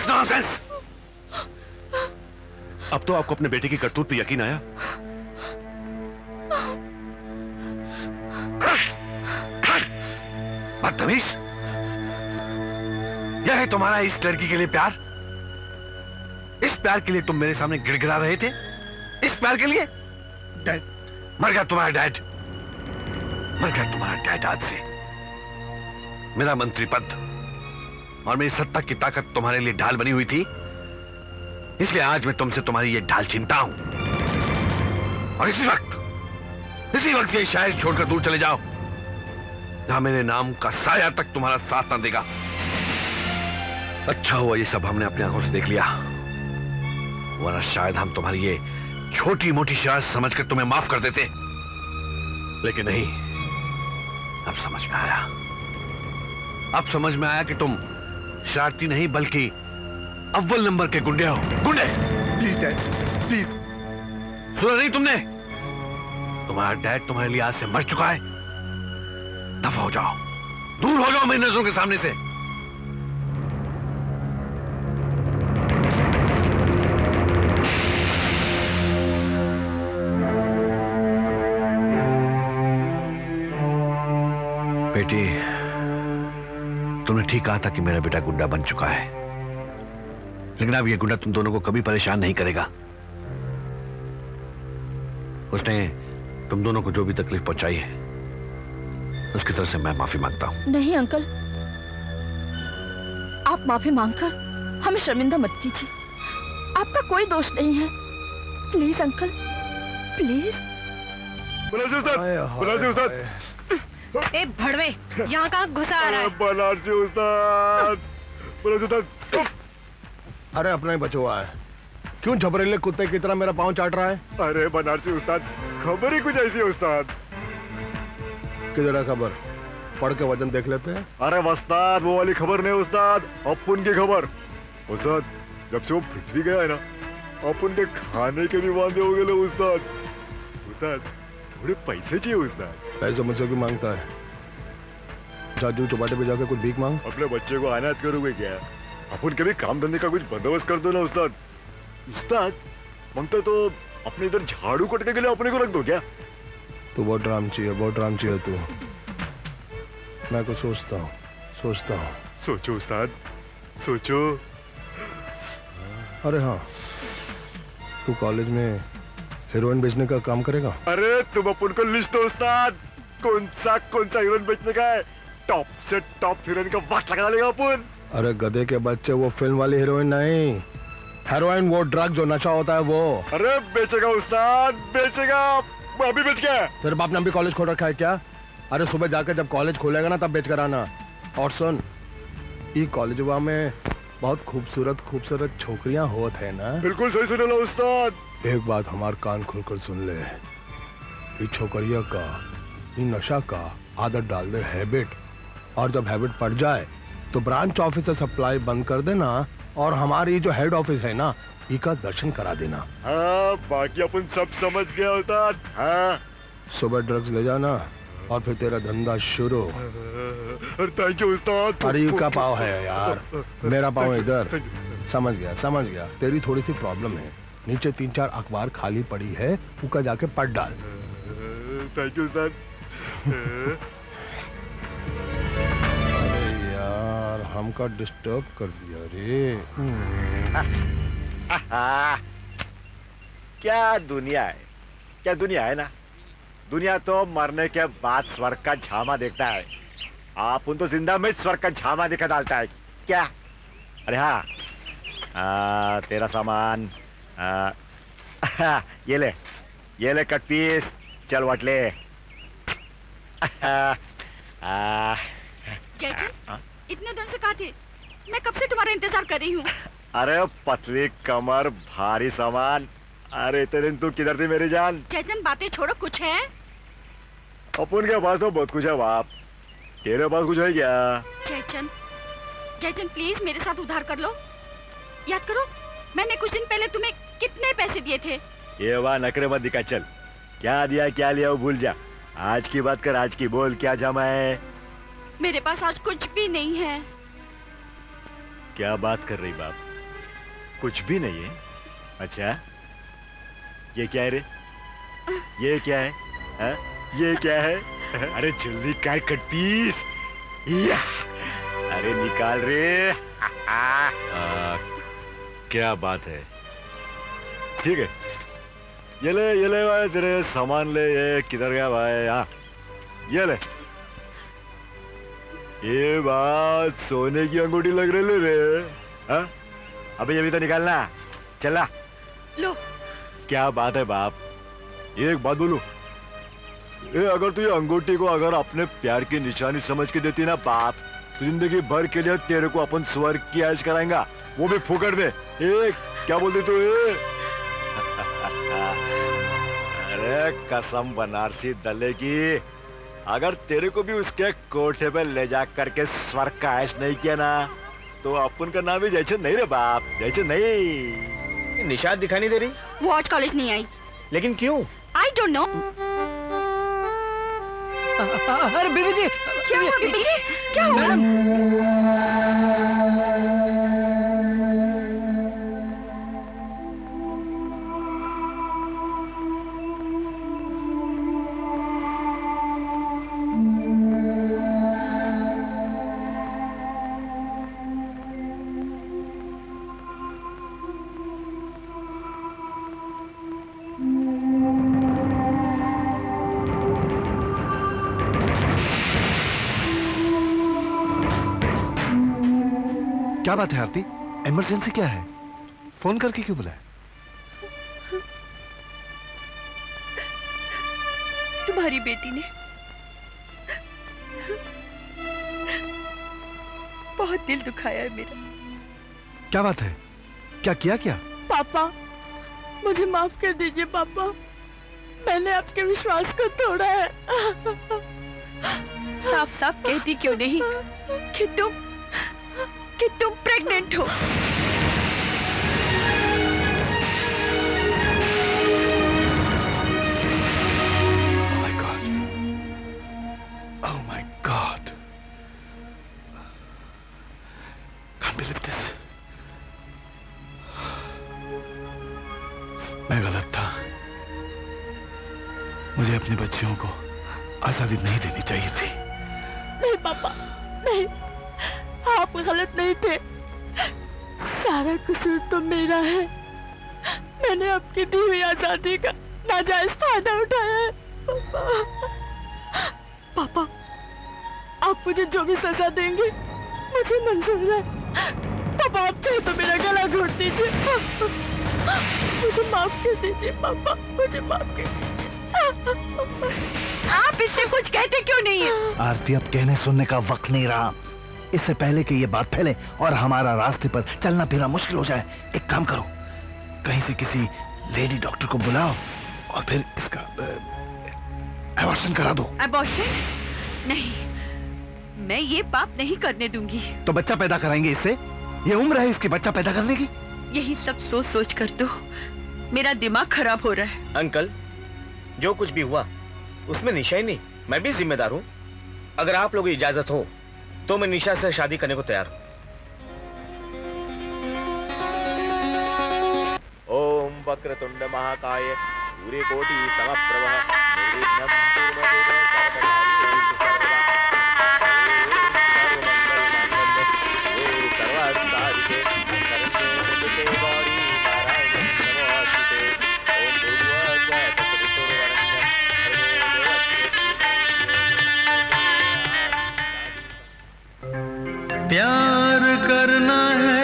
नॉनसेंस। अब तो आपको अपने बेटे की करतूत पे यकीन आया? बदतमीज, यह है तुम्हारा इस लड़की के लिए प्यार? इस प्यार के लिए तुम मेरे सामने गिड़गिड़ा रहे थे? इस प्यार के लिए? डैड, मर गया तुम्हारा डैड, मर गया तुम्हारा डैड आज से। मेरा मंत्री पद और मेरी सत्ता की ताकत तुम्हारे लिए ढाल बनी हुई थी, इसलिए आज मैं तुमसे तुम्हारी ये ढाल छीनता हूं। और इसी वक्त ये शहर छोड़कर दूर चले जाओ, जहां मेरे नाम का साया तक तुम्हारा साथ ना देगा। अच्छा हुआ ये सब हमने अपनी आंखों से देख लिया, वरना शायद हम तुम्हारी ये छोटी मोटी शरारत समझकर तुम्हें माफ कर देते, लेकिन नहीं। अब समझ में आया, अब समझ में आया कि तुम शरारती नहीं बल्कि अव्वल नंबर के गुंडे हो। गुंडे। Please dad, please. सुना नहीं तुमने? तुम्हारा डैड तुम्हारे लिए आज से मर चुका है। दफा हो जाओ, दूर हो जाओ मेरी नजरों के सामने से। बेटी, तुमने ठीक कहा था कि मेरा बेटा गुंडा बन चुका है, लेकिन अब यह गुंडा तुम दोनों को कभी परेशान नहीं करेगा। उसने तुम दोनों को जो भी तकलीफ पहुंचाई है, उसकी तरफ से मैं माफी मांगता हूं। नहीं अंकल, आप माफी मांगकर हमें शर्मिंदा मत कीजिए। आपका कोई दोष नहीं है। Please uncle, please. बनारसी उस्ताद। ए भड़वे, यहाँ कहाँ घुसा आ रहा है? बनारसी उस्ताद, बनारसी उस्ताद। अरे अपना ही बचवा है, क्यों झबरेले कुत्ते की तरह मेरा पाँव चाट रहा है? अरे बनारसी उस्ताद, खबर ही कुछ ऐसी है उस्ताद। किधर है खबर? पढ़ के वजन देख लेते हैं। अरे उस्ताद, वो वाली खबर नहीं उस्ताद, अपुन की खबर। उस्ताद, जब से वो पृथ्वी गया है ना, अपुन के खाने के भी वादे हो गए उस्ताद। उस्ताद, थोड़े पैसे चाहिए उस्ताद। पैसे मुझसे क्यों मांगता है? जादू चौपाटे पे जाकर कुछ भीख मांग। अपने बच्चे को अनाथ करोगे क्या? अपन कभी काम धंधे का कुछ बंदोबस्त कर दो ना उस्ताद। उस्ताद, मांगते तो अपने इधर झाड़ू कटने के लिए अपने को रख दो क्या? तू बहुत रामची है, बहुत रामची है तू। मैं कुछ सोचता हूँ। सोचो उस्ताद, सोचो। अरे हाँ, तू कॉलेज में हीरोइन बेचने का काम करेगा? अरे तुम अपन को लिस्ट दो उस्ताद, कौन सा हीरोइन बेचने का है, टॉप से टॉप हीरोइन का वाट लगा लेगा अपन। अरे गधे के बच्चे, वो फिल्म वाली हीरोइन नहीं, हेरोइन, वो ड्रग जो नशा होता है वो। अरे बेचेगा उस्ताद, बेचेगा। अभी बेच गया। तेरे बाप ने अभी कॉलेज खोल रखा है क्या? अरे सुबह जाकर जब कॉलेज खोलेगा ना तब बेच कर आना। और सुन, ये कॉलेजवा में बहुत खूबसूरत छोकरियां होत है ना? बिल्कुल सही सुन लो उस्ताद। एक बात हमार कान खोलकर सुन ले, ये छोकरिया का, ये नशा का आदत डाल दे, हैबिट। और जब हैबिट पड़ जाए तो ब्रांच ऑफिस से सप्लाई बंद कर देना और हमारी जो हेड ऑफिस है ना, इसका दर्शन करा देना। हाँ, बाकी अपन सब समझ गया उस्ताद। हाँ, सुबह ड्रग्स ले जाना और फिर तेरा धंधा शुरू। थैंक यू उस्ताद। अरे का पाव है यार, मेरा पाव इधर। समझ गया। तेरी थोड़ी सी प्रॉब्लम है, नीचे 3-4 अखबार खाली पड़ी है, उका जाके पढ़ डाल। थैंक यू उस्ताद। अरे यार, हमका डिस्टर्ब कर दिया रे। क्या दुनिया है ना। दुनिया तो मरने के बाद स्वर्ग का झामा देखता है, आप उन तो जिंदा में स्वर्ग का झामा दिखा डालता है क्या? अरे हाँ, तेरा सामान ये ले कट पीस, चल वट ले। जयचंद, इतने दिन से कहाँ थे? मैं कब से तुम्हारा इंतजार कर रही हूँ। अरे पतली कमर, भारी सामान। अरे इतने दिन तू किधर थी मेरी जान? जयचंद, बातें छोड़ो, कुछ है? अपन के पास तो बहुत कुछ है बाप, तेरे पास कुछ है क्या? जयचंद प्लीज मेरे साथ उधार कर लो। याद करो, मैंने कुछ दिन पहले तुम्हें कितने पैसे दिए थे। ये वाह नखरे मत दिखा, चल क्या दिया क्या लिया वो भूल जा। आज की बात कर, आज की बोल, क्या जमा है? मेरे पास आज कुछ भी नहीं है। क्या बात कर रही बाप? कुछ भी नहीं है। अच्छा, ये क्या है रे? ये क्या है? हा? ये क्या है? अरे जल्दी कर कट पीस। या! अरे निकाल रे। क्या बात है। ठीक है, ये ले भाई, तेरे सामान ले। ये किधर गया भाई? हाँ, ये ले। ये बात सोने की अंगूठी लग रही रे। हाँ, अबे ये भी तो निकालना। चला लो। क्या बात है बाप। एक बात बोलूं, ये अगर तू ये अंगूठी को अगर अपने प्यार की निशानी समझ के देती ना बाप, तो जिंदगी भर के लिए तेरे को अपन स्वर्ग की ऐश कराएंगा, वो भी फुकट में। क्या बोलती तू? अरे कसम बनारसी दले की, अगर तेरे को भी उसके कोठे पे ले जा करके स्वर्ग का ऐश नहीं किया ना, तो अपन का नाम भी जैसे नहीं रे बाप, जैसे नहीं। निशाद दिखाई नहीं दे रही? वो आज कॉलेज नहीं आई। लेकिन क्यों? I don't know. अरे बीबी जी, क्या हुआ बीबी जी? क्या हुआ? क्या बात है आरती? इमरजेंसी क्या है? फोन करके क्यों बुलाया? तुम्हारी बेटी ने बहुत दिल दुखाया है मेरा। क्या बात है? क्या किया क्या? पापा, मुझे माफ कर दीजिए पापा, मैंने आपके विश्वास को तोड़ा है। साफ साफ कहती क्यों नहीं कि तुम प्रेग्नेंट हो? Oh my God. Can't believe this. मैं गलत था। मुझे अपने बच्चियों को आजादी नहीं देनी चाहिए थी। नहीं पापा, नहीं, आप गलत नहीं थे। सारा कसूर तो मेरा है। मैंने आपकी दी हुई आजादी का नाजायज फायदा उठाया है। पापा, आप मुझे जो भी सजा देंगे मुझे मंजूर है। पापा, आप चाहे तो मेरा गला घोट दीजिए। मुझे माफ कर दीजिए पापा, मुझे माफ कर दीजिए। आप इससे कुछ कहते क्यों नहीं है? आरती, अब कहने सुनने का वक्त नहीं रहा। इससे पहले कि ये बात फैले और हमारा रास्ते पर चलना फिरना मुश्किल हो जाए, एक काम करो, कहीं से किसी लेडी डॉक्टर को बुलाओ और फिर इसका अबॉर्शन करा दो। अबॉर्शन? नहीं, मैं ये पाप नहीं करने दूंगी। तो बच्चा पैदा कराएंगे इससे? ये उम्र है इसकी बच्चा पैदा करने की? यही सब सोच सोच कर तो मेरा दिमाग खराब हो रहा है। अंकल, जो कुछ भी हुआ उसमें निशा ही नहीं, मैं भी जिम्मेदार हूँ। अगर आप लोगों की इजाजत हो तो मैं निशा से शादी करने को तैयार हूँ। ओम वक्रतुंड महाकाय सूर्यकोटि समप्रभ निर्विघ्नं कुरु मे देव सर्वकार्येषु सर्वदा। ओम सर्वमंगलमांगल्ये सर्वार्थसाधिके शरण्ये गौरी नारायणी नमोस्तुते। ओम भूर्भुवस्सुः तत्सवितुर्वरेण्यं भर्गो देवस्य धीमहि। प्यार करना है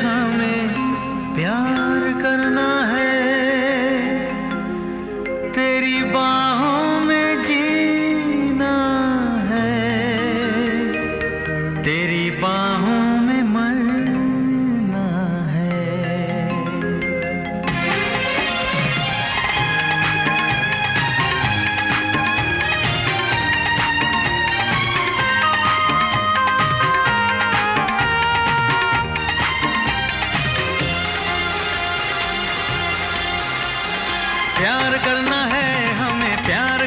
हमें, प्यार करना है, तेरी बाहों में जीना है, तेरी बाहों में मरना है। प्यार करना है हमें, प्यार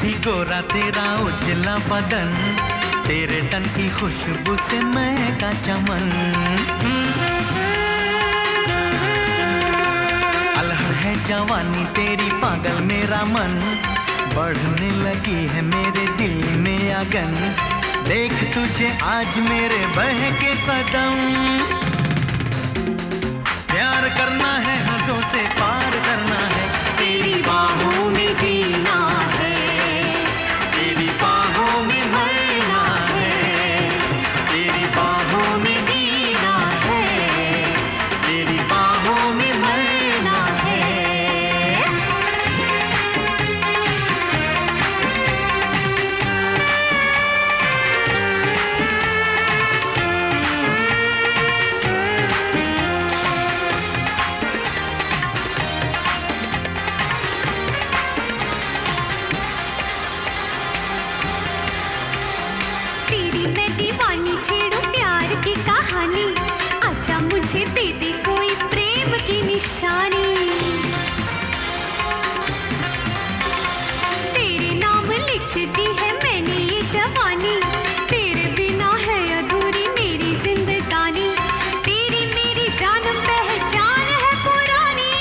भी गोरा तेरा उजला बदन, तेरे तन की खुशबू से महका चमन। अलहड़ है जवानी तेरी पागल मेरा मन, बढ़ने लगी है मेरे दिल में आगन। देख तुझे आज मेरे बहके कदम, प्यार करना है हदों से पार करना है, तेरी बाहों में जीना है, तेरी बाहों में मरना है, तेरी बाहों में जीना है, तेरी बाहों में मरना है। तेरी मैं दीवानी छेड़ू प्यार की कहानी, आजा मुझे दे दे कोई प्रेम की निशानी। तेरे नाम लिख दी है मैंने ये जवानी, तेरे बिना है अधूरी मेरी जिंदगानी। तेरी मेरी जान पहचान है पुरानी,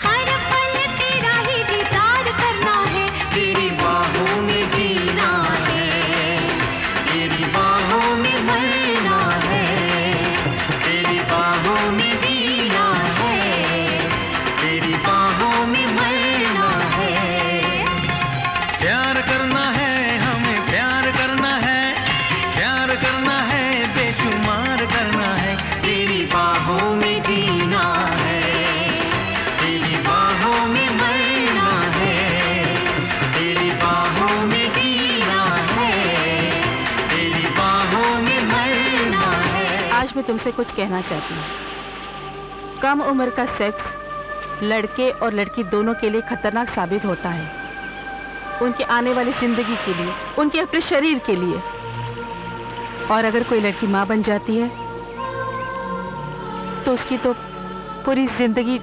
हर पल तेरा ही दीदार करना है, तेरी बाहों में जीना है, तेरी बाहों में मरना है, तेरी बाहों में जीना है, तेरी बाहों में मरना है। प्यार करना है हमें, प्यार करना है, प्यार करना है, बेशुमार करना है, तेरी बाहों में जीना है, तेरी बाहों में मरना है, तेरी बाहों में जीना है, तेरी बाहों में मरना है। आज मैं तुमसे कुछ कहना चाहती हूँ। कम उम्र का सेक्स लड़के और लड़की दोनों के लिए खतरनाक साबित होता है, उनकी आने वाली जिंदगी के लिए, उनके अपने शरीर के लिए। और अगर कोई लड़की माँ बन जाती है तो उसकी तो पूरी जिंदगी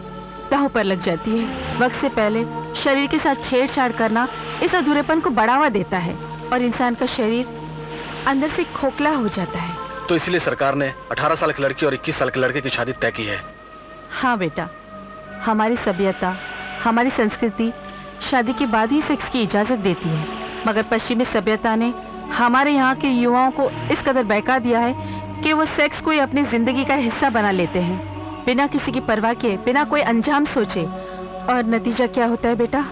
दांव पर लग जाती है। वक्त से पहले शरीर के साथ छेड़छाड़ करना इस अधूरेपन को बढ़ावा देता है और इंसान का शरीर अंदर से खोखला हो जाता है। तो इसलिए सरकार ने 18 साल की लड़की और 21 साल के लड़के की शादी तय की है। हाँ बेटा, हमारी सभ्यता, हमारी संस्कृति शादी के बाद ही सेक्स की इजाजत देती है, मगर पश्चिमी सभ्यता ने हमारे यहाँ के युवाओं को इस कदर बहका दिया है कि वो सेक्स को ही अपनी जिंदगी का हिस्सा बना लेते हैं, बिना किसी की परवाह किए, बिना कोई अंजाम सोचे। और नतीजा क्या होता है बेटा?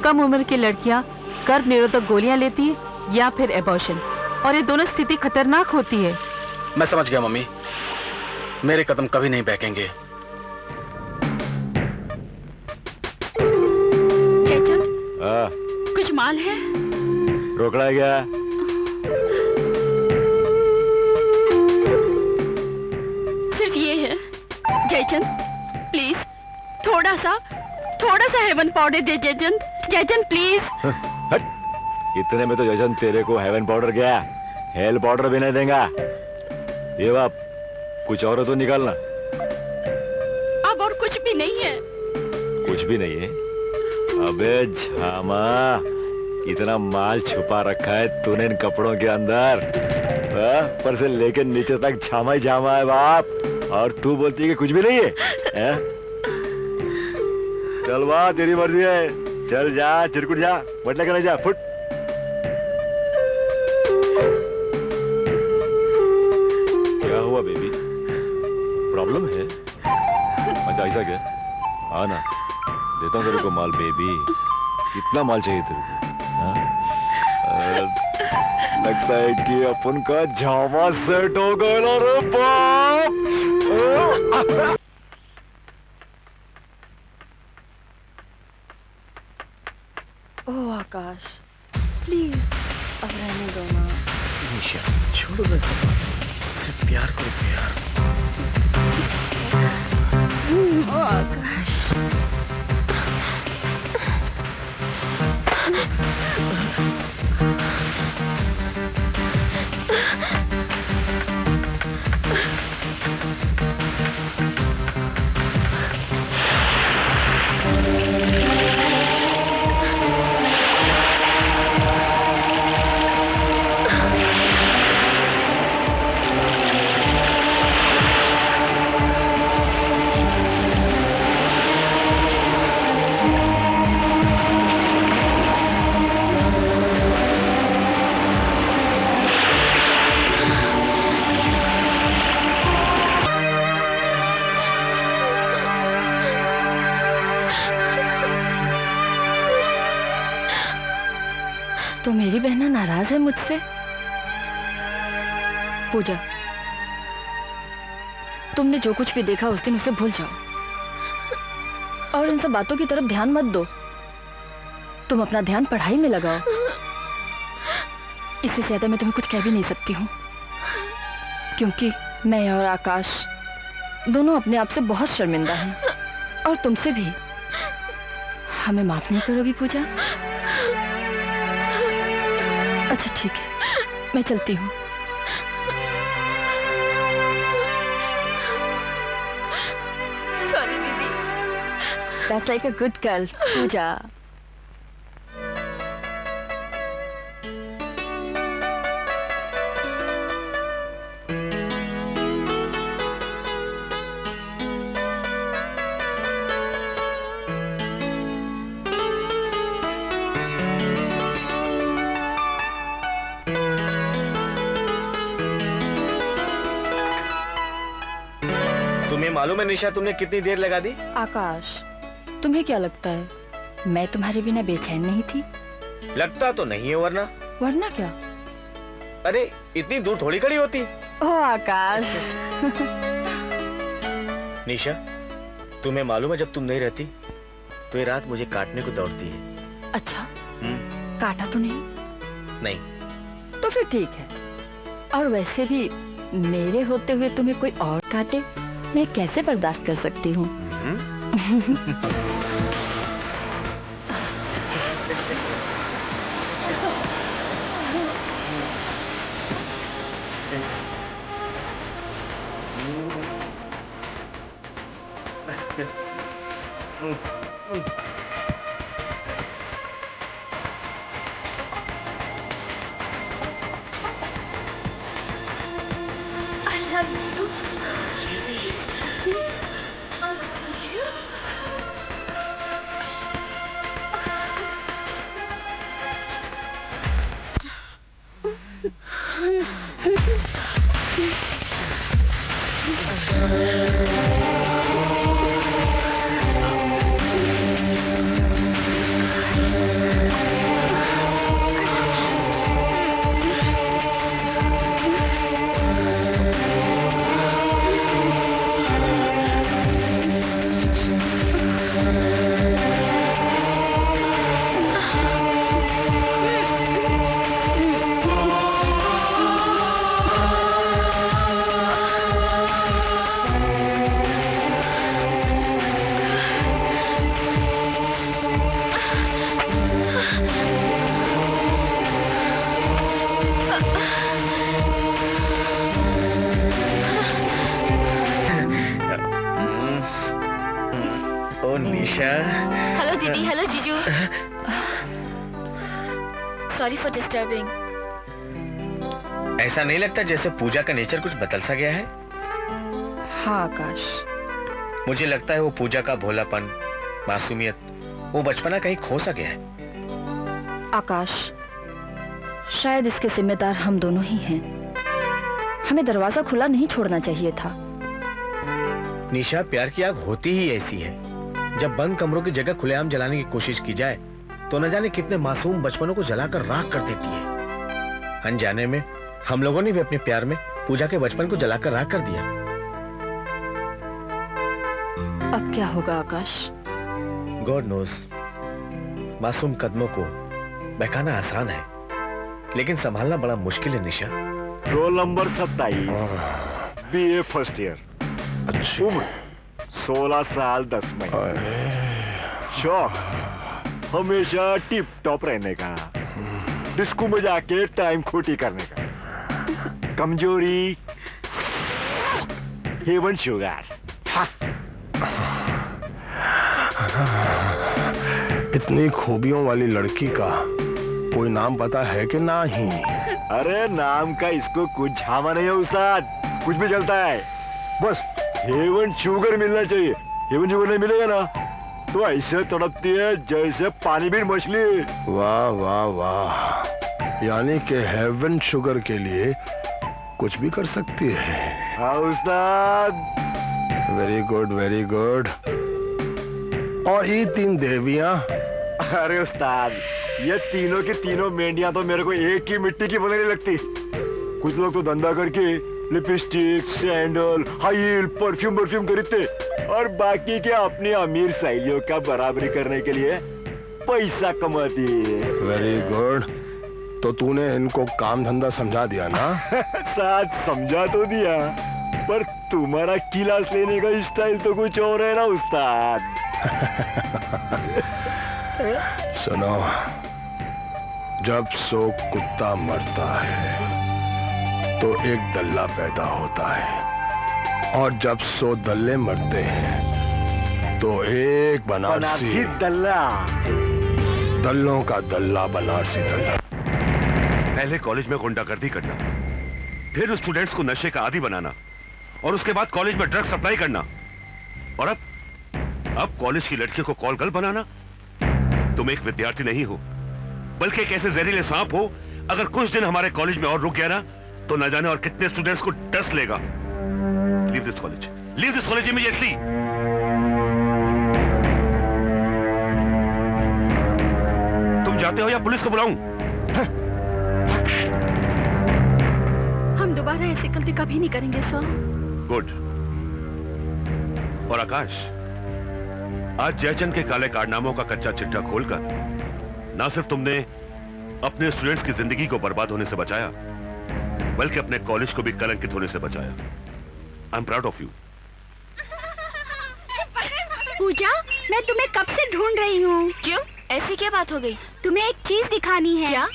कम उम्र की लड़कियाँ गर्भ निरोधक गोलियाँ लेती है या फिर एबॉर्शन, और ये दोनों स्थिति खतरनाक होती है। मैं समझ गया मम्मी, मेरे कदम कभी नहीं बहकेंगे। कुछ माल है? रोकड़ा है क्या? सिर्फ ये है। जयचंद प्लीज थोड़ा सा हेवन पाउडर दे जयचंद, जयचंद प्लीज। हट, इतने में तो जयचंद तेरे को हेवन पाउडर क्या, हेल पाउडर भी नहीं देगा। ये बाप, कुछ और तो निकालना। अब और कुछ भी नहीं है। कुछ भी नहीं है? अबे झामा, इतना माल छुपा रखा है तूने इन कपड़ों के अंदर, ऊपर से लेके नीचे तक झामा ही झामा है बाप, और तू बोलती है कि कुछ भी नहीं है? चल वाह, तेरी मर्जी है, चल जा, चिरकुट जा, बटला करने जा, फुट। क्या हुआ बेबी, प्रॉब्लम है? अच्छा ऐसा क्या? हाँ ना, देता हूँ तेरे को माल बेबी। कितना माल चाहिए तेरे को? हाँ? लगता है कि अपन का झामा सेट हो गया ना रे बाप। ओह आकाश, प्लीज अब रहने दो ना। निशा छोड़ो ना सब बात, सिर्फ प्यार करो, प्यार। ओह आकाश, नाराज है मुझसे? पूजा, तुमने जो कुछ भी देखा उस दिन उसे भूल जाओ और इन सब बातों की तरफ ध्यान मत दो। तुम अपना ध्यान पढ़ाई में लगाओ। इससे ज्यादा मैं तुम्हें कुछ कह भी नहीं सकती हूँ, क्योंकि मैं और आकाश दोनों अपने आप से बहुत शर्मिंदा हैं और तुमसे भी। हमें माफ नहीं करोगी पूजा? अच्छा ठीक है, मैं चलती हूँ। सॉरी दीदी। That's like a good girl, पूजा। तुम्हें मालूम है निशा तुमने कितनी देर लगा दी? आकाश, तुम्हें क्या लगता है मैं तुम्हारे बिना बेचैन नहीं थी? लगता तो नहीं है, वरना? वरना क्या? अरे इतनी दूर थोड़ी खड़ी होती। ओह आकाश। निशा, तुम्हें मालूम है जब तुम नहीं रहती तो ये रात मुझे काटने को दौड़ती है। अच्छा, काटा तो नहीं? नहीं। तो फिर ठीक है। और वैसे भी मेरे होते हुए तुम्हें कोई और काटे, मैं कैसे बर्दाश्त कर सकती हूँ? ओ निशा। हेलो दीदी। हेलो जीजू। Sorry for disturbing. ऐसा नहीं लगता जैसे पूजा का नेचर कुछ बदल सा गया है? हाँ आकाश, मुझे लगता है वो पूजा का भोलापन, मासूमियत, वो बचपना कहीं खो सा गया है। आकाश, शायद इसके जिम्मेदार हम दोनों ही हैं। हमें दरवाजा खुला नहीं छोड़ना चाहिए था। निशा, प्यार की आग होती ही ऐसी है। जब बंद कमरों की जगह खुलेआम जलाने की कोशिश की जाए तो न जाने कितने मासूम बचपनों को जलाकर राख कर देती है। अनजाने में हम लोगों ने भी अपने प्यार में पूजा के बचपन को जलाकर राख कर दिया। अब क्या होगा आकाश? God knows. मासूम कदमों को बहकाना आसान है, लेकिन संभालना बड़ा मुश्किल है Nisha. Roll number 27, BA first year. उम्र 16 साल 10 महीने। शौक हमेशा टिप टॉप रहने का, डिस्को में जाके टाइम खोटी करने का। कमजोरी हेवन शुगर। इतनी खूबियों वाली लड़की का कोई नाम पता है कि नहीं? अरे नाम का इसको कुछ झामा नहीं है उस्ताद, कुछ भी चलता है। बस हेवन शुगर मिलना चाहिए। हेवन शुगर नहीं मिलेगा ना तो ऐसे तड़पती है जैसे पानी भी मछली। वाह वाह वाह, यानी कि हेवन शुगर के लिए कुछ भी कर सकती है। हाँ उस्ताद। Very good very good. और ये 3 देवियां? अरे उस्ताद, ये तीनों की तीनों मेंढियां तो मेरे को एक ही मिट्टी की बनने लगती। कुछ लोग तो धंधा करके lipstick, sandal, high heel, perfume खरीदते और बाकी के अपनी अमीर सहेलियों का बराबरी करने के लिए पैसा कमाती है। Very good. तो तूने इनको काम धंधा समझा दिया ना? साथ समझा तो दिया, पर तुम्हारा क्लास लेने का स्टाइल तो कुछ और है ना उस्ताद। सुनो, जब 100 कुत्ता मरता है तो एक दल्ला पैदा होता है, और जब 100 दल्ले मरते हैं तो एक बनारसी दल्ला, दल्लों का दल्ला, बनारसी दल्ला। पहले कॉलेज में गुंडागर्दी करना, फिर स्टूडेंट्स को नशे का आदी बनाना, और उसके बाद कॉलेज में ड्रग सप्लाई करना, और अब कॉलेज की लड़कियों को कॉल गर्ल बनाना। तुम एक विद्यार्थी नहीं हो, बल्कि एक ऐसे जहरीले सांप हो। अगर कुछ दिन हमारे कॉलेज में और रुक गया ना, तो न जाने और कितने स्टूडेंट्स को डस लेगा। Leave this college immediately. तुम जाते हो या पुलिस को बुलाऊं? हम दोबारा ऐसी गलती कभी नहीं करेंगे सर। गुड। और आकाश, आज जयचंद के काले कारनामों का कच्चा चिट्ठा खोलकर ना सिर्फ तुमने अपने स्टूडेंट्स की जिंदगी को बर्बाद होने से बचाया, बल्कि अपने कॉलेज को भी कलंकित होने से बचाया। I am proud of you. Pooja, मैं तुम्हें कब से ढूंढ रही हूँ। क्यों, ऐसी क्या बात हो गई? तुम्हें एक चीज दिखानी है। क्या?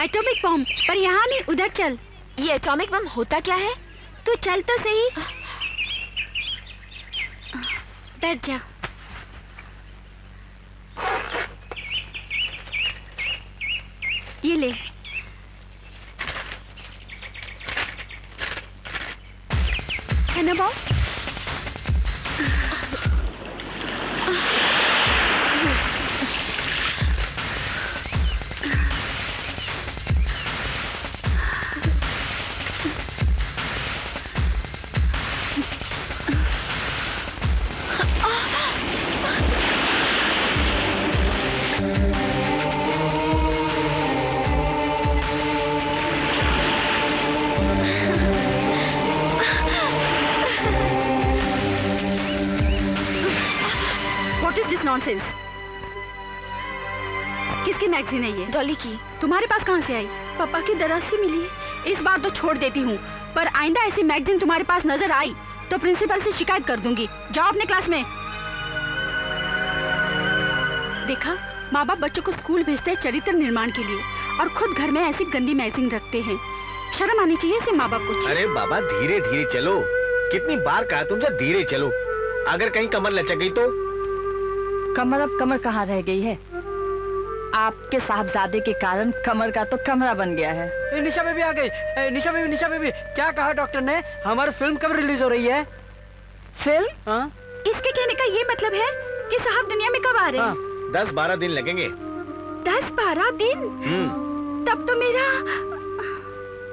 Atomic bomb. पर यहाँ नहीं, उधर चल। ये एटॉमिक बम होता क्या है? तू चल तो सही। बैठ जा। ये ले। है ना बॉब? नॉनसेंस। किसकी मैगजीन है ये? डॉली की। तुम्हारे पास कहाँ से आई? पापा की दराज से मिली। इस बार तो छोड़ देती हूँ, पर आइंदा ऐसी मैगजीन तुम्हारे पास नजर आई तो प्रिंसिपल से शिकायत कर दूंगी। जाओ अपने क्लास में। देखा, माँ बाप बच्चों को स्कूल भेजते हैं चरित्र निर्माण के लिए, और खुद घर में ऐसी गंदी मैगजीन रखते हैं। शर्म आनी चाहिए ऐसे माँ बाप को। अरे बाबा, धीरे धीरे चलो। कितनी बार कहा तुमसे धीरे चलो। अगर कहीं कमर लचक गई तो? कमर अब कमर कहाँ रह गई है? आपके साहबजादे के कारण कमर का तो कमरा बन गया है। निशा बेबी आ गई। निशा बेबी, क्या कहा डॉक्टर ने? हमारी फिल्म कब रिलीज हो रही है? फिल्म? हाँ? इसके कहने का ये मतलब है कि साहब दुनिया में कब आ रहे हैं? 10-12 दिन लगेंगे। 10-12 दिन? तब तो मेरा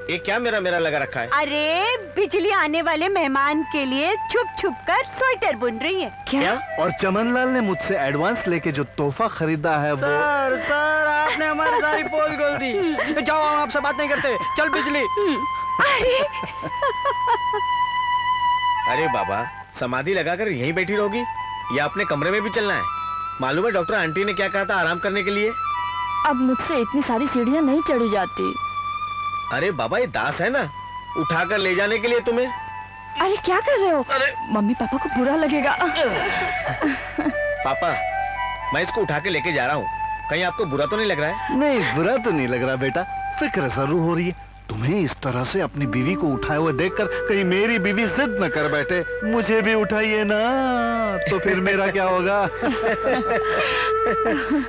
ये क्या मेरा लगा रखा है? अरे बिजली आने वाले मेहमान के लिए छुप छुप कर स्वेटर बुन रही है। क्या? और चमनलाल ने मुझसे एडवांस लेके जो तोहफा खरीदा है वो। सर आपने हमारी सारी पोल खोल दी। जाओ, हम आपसे बात नहीं करते। चल बिजली। अरे बाबा, समाधि लगाकर यहीं बैठी रहोगी या अपने कमरे में भी चलना है? मालूम है डॉक्टर आंटी ने क्या कहा था आराम करने के लिए? अब मुझसे इतनी सारी सीढ़ियाँ नहीं चढ़ी जाती। अरे बाबा, ये दास है ना, उठाकर ले जाने के लिए तुम्हें। अरे क्या कर रहे हो? मम्मी पापा को बुरा लगेगा। पापा, मैं इसको उठा के लेके जा रहा हूँ, कहीं आपको बुरा तो नहीं लग रहा है? नहीं, बुरा तो नहीं लग रहा बेटा, फिक्र जरूर हो रही है। तुम्हें इस तरह से अपनी बीवी को उठाए हुए देखकर कहीं मेरी बीवी जिद न कर बैठे, मुझे भी उठाइए ना, तो फिर मेरा क्या होगा?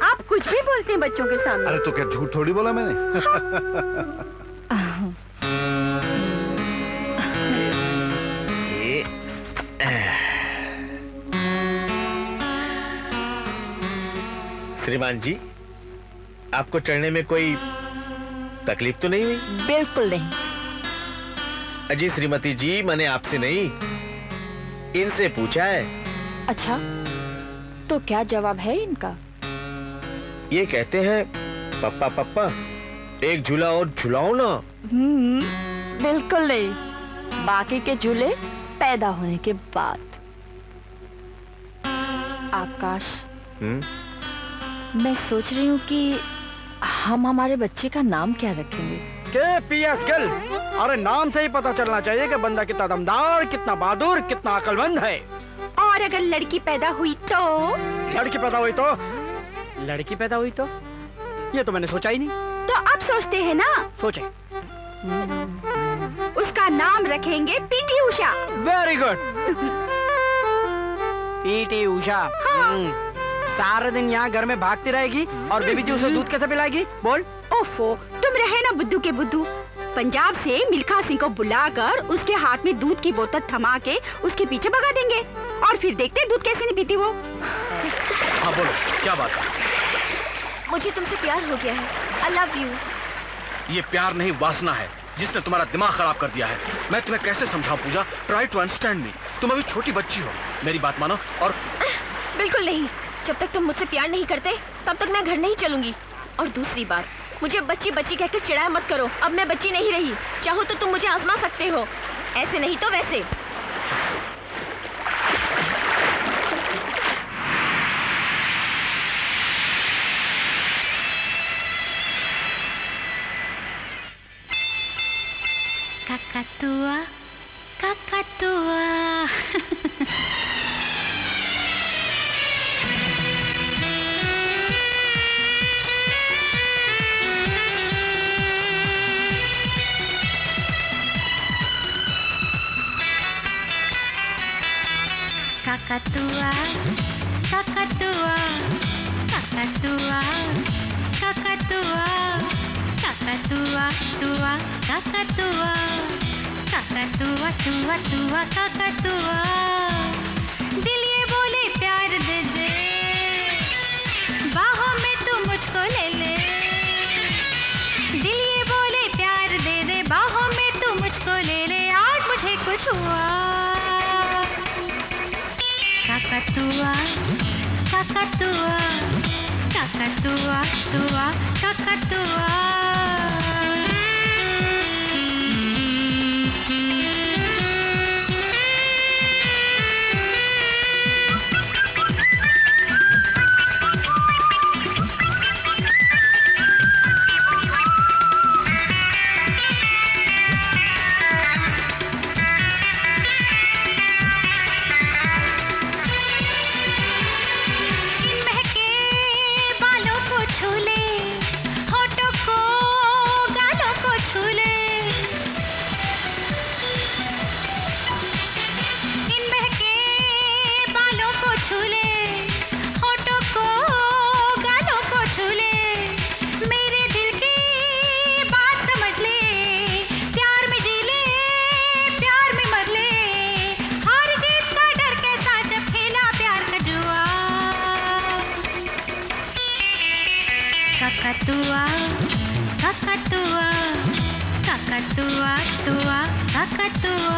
आप कुछ भी बोलते हैं बच्चों के सामने। अरे तो क्या झूठ थोड़ी बोला मैंने। श्रीमान जी, आपको चढ़ने में कोई तकलीफ तो नहीं हुई? बिल्कुल नहीं। अजी श्रीमती जी, मैंने आपसे नहीं, इनसे पूछा है। अच्छा, तो क्या जवाब है इनका? ये कहते हैं पप्पा पप्पा एक झूला और झुलाओ ना। बिल्कुल नहीं, बाकी के झूले पैदा होने के बाद। आकाश, मैं सोच रही हूँ कि हम हमारे बच्चे का नाम क्या रखेंगे? के पीएस गिल, अरे नाम से ही पता चलना चाहिए कि बंदा कितना दमदार, कितना बहादुर, कितना अक्लमंद है। और अगर लड़की पैदा हुई तो? लड़की पैदा हुई तो? लड़की पैदा हुई तो? ये तो मैंने सोचा ही नहीं। तो अब सोचते हैं ना? सोचे। उसका नाम रखेंगे PT Usha. Very good. PT Usha. हाँ। सारा दिन यहाँ घर में भागती रहेगी और बेबी जी उसे दूध कैसे पिलाएगी? बोल। ओफो, तुम रहे ना बुद्धू के बुद्धू। पंजाब से मिल्खा सिंह को बुलाकर उसके हाथ में दूध की बोतल थमा के उसके पीछे भगा देंगे और फिर देखते दूध कैसे नहीं पीती वो। हाँ बोलो, क्या बात है? मुझे तुमसे प्यार हो गया है। I love you। ये प्यार नहीं, वासना है जिसने तुम्हारा दिमाग खराब कर दिया है। मैं तुम्हें कैसे समझाऊं Pooja? Try to understand me. तुम अभी छोटी बच्ची हो, मेरी बात मानो। और बिल्कुल नहीं, जब तक तुम मुझसे प्यार नहीं करते तब तक मैं घर नहीं चलूंगी। और दूसरी बात, मुझे बच्ची बच्ची कहकर चिढ़ाया मत करो। अब मैं बच्ची नहीं रही। चाहो तो तुम मुझे आजमा सकते हो, ऐसे नहीं तो वैसे। Kakatua, kakatua. Kakatua, kakatua, kakatua, kakatua, kakatua, tua, kakatua, kakatua, tua, tua, kakatua. दिल ये बोले प्यार दे दे, बाहों में तू मुझको ले ले। दिल ये बोले प्यार दे दे, बाहों में तू मुझको ले ले। आज मुझे कुछ हुआ। Kakatua, kakatua, kakatua, tua, kakatua. Kakatua, kakatua, kakatua, tua, kakatua.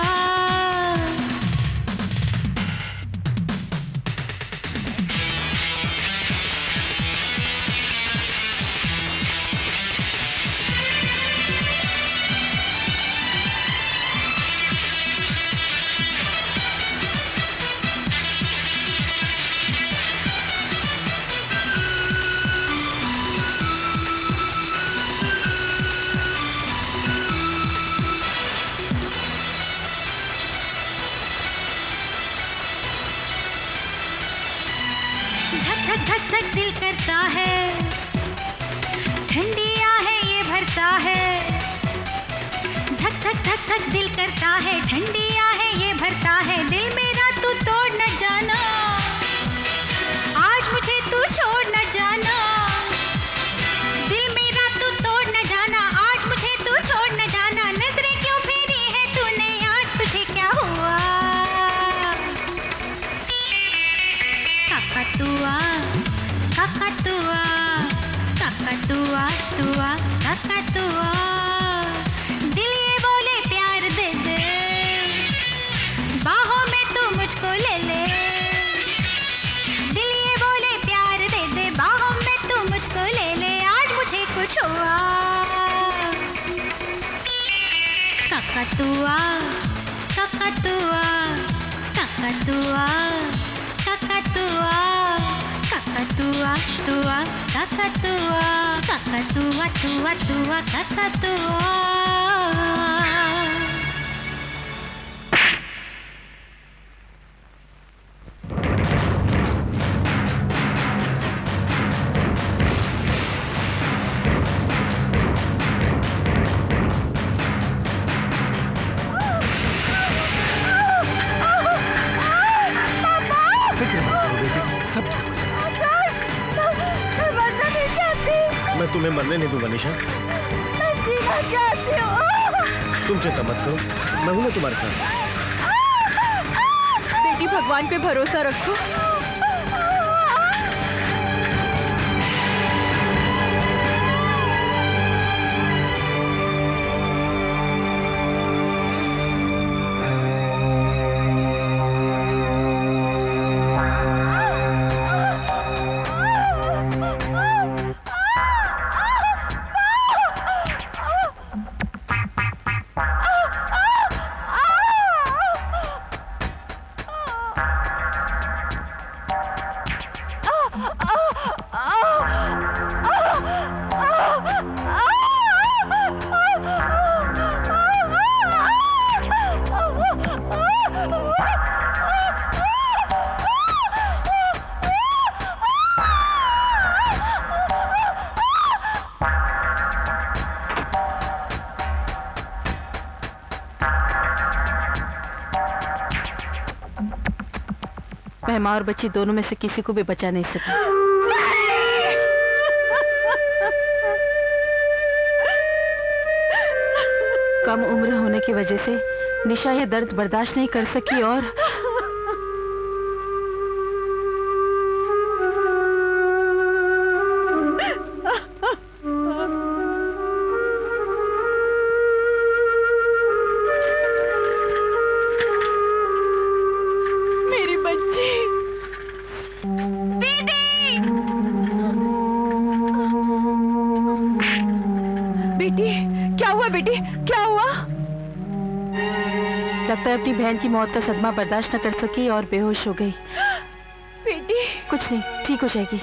धक धक धक दिल करता है, ठंडिया है ये भरता है। धक धक धक धक दिल करता है, ठंडिया है ये भरता है। दिल मेरा तू तोड़ न जाना, आज मुझे तू छोड़ न जाना। दिल मेरा तू तोड़ न जाना, आज मुझे तू छोड़ न जाना। नजरें क्यों फेरी है तूने, आज तुझे क्या हुआ? Kakatua, kakatua, kakatua, tua, kakatua. दिल ये बोले प्यार दे दे, ककतुआ ककतुआ ककतुआ ककतुआ ककतुआ तुआ ककतुआ ककतुआ तुआ तुआ ककतुआ। मैं तुम्हें मरने नहीं दूंगा निशा। मैं जीना चाहती हूँ। तुम चिंता मत करो, मैं हूं ना तुम्हारे साथ। बेटी भगवान पे भरोसा रखो। मैं माँ और बच्ची दोनों में से किसी को भी बचा नहीं सकी। कम उम्र होने की वजह से निशा ये दर्द बर्दाश्त नहीं कर सकी और लगता है अपनी बहन की मौत का सदमा बर्दाश्त न कर सकी और बेहोश हो गई। बेटी कुछ नहीं, ठीक हो जाएगी।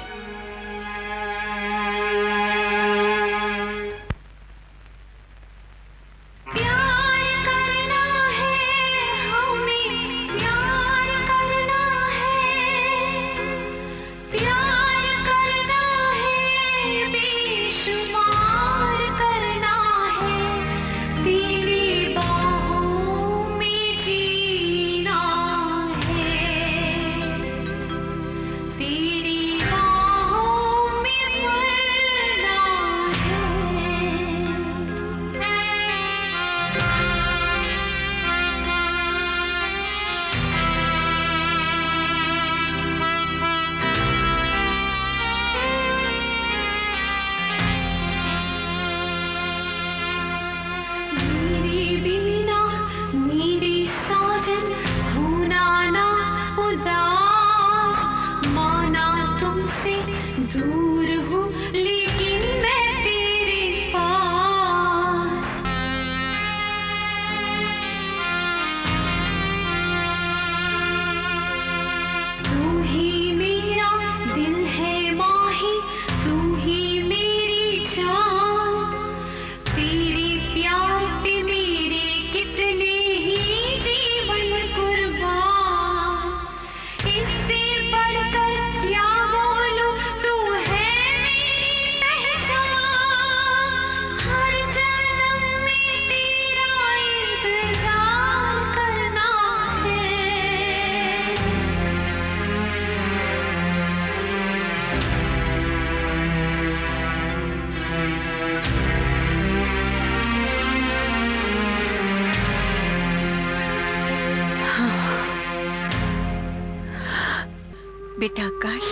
बेटा आकाश,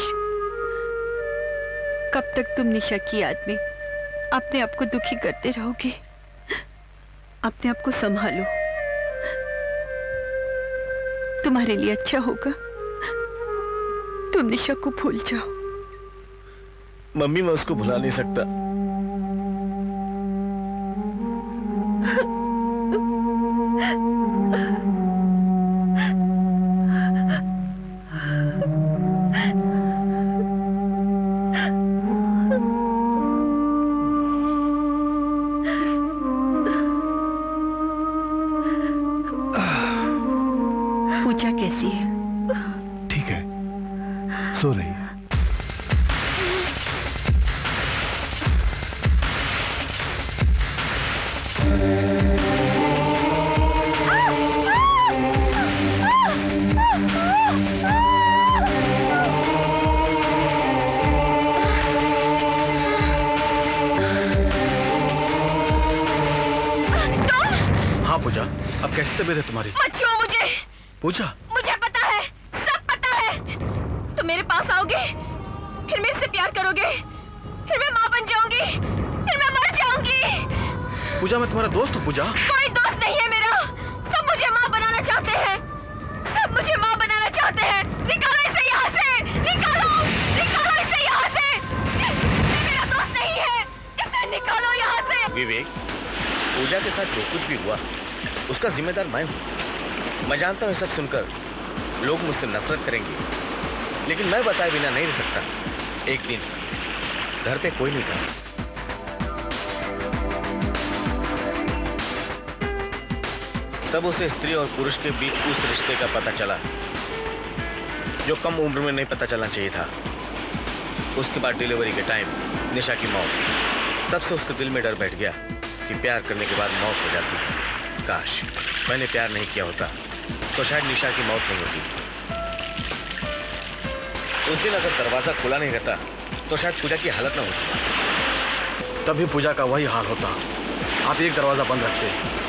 कब तक तुम निशा की याद में अपने आप को दुखी करते रहोगे? अपने आप को संभालो, तुम्हारे लिए अच्छा होगा तुम निशा को भूल जाओ। मम्मी मैं उसको भुला नहीं सकता। पूजा कैसी है? ठीक है, सो रही है। हाँ पूजा, अब कैसी तबीयत है तुम्हारी? मत छुओ मुझे। पूजा, मुझे पता है, सब पता है। तुम मेरे पास आओगे, फिर मेरे से प्यार करोगे, फिर मैं माँ बन जाऊंगी, फिर मैं मर जाऊंगी। पूजा मैं तुम्हारा दोस्त हूँ पूजा। कोई दोस्त नहीं है मेरा। सब मुझे माँ बनाना चाहते हैं, सब मुझे माँ बनाना चाहते हैं। निकालो इसे यहाँ से, निकालो, निकालो इसे यहाँ से। ये मेरा दोस्त नहीं है, इसे निकालो यहाँ से। विवेक, पूजा के साथ जो कुछ भी हुआ उसका जिम्मेदार मैं हूँ। मैं जानता हूँ ये सब सुनकर लोग मुझसे नफरत करेंगे, लेकिन मैं बताए बिना नहीं रह सकता। एक दिन घर पे कोई नहीं था, तब उसे स्त्री और पुरुष के बीच उस रिश्ते का पता चला जो कम उम्र में नहीं पता चलना चाहिए था। उसके बाद डिलीवरी के टाइम निशा की मौत। तब से उसके दिल में डर बैठ गया कि प्यार करने के बाद मौत हो जाती है। काश मैंने प्यार नहीं किया होता तो शायद निशा की मौत नहीं होती। उस दिन अगर दरवाजा खुला नहीं रहता तो शायद पूजा की हालत ना होती। तभी पूजा का वही हाल होता। आप एक दरवाजा बंद रखते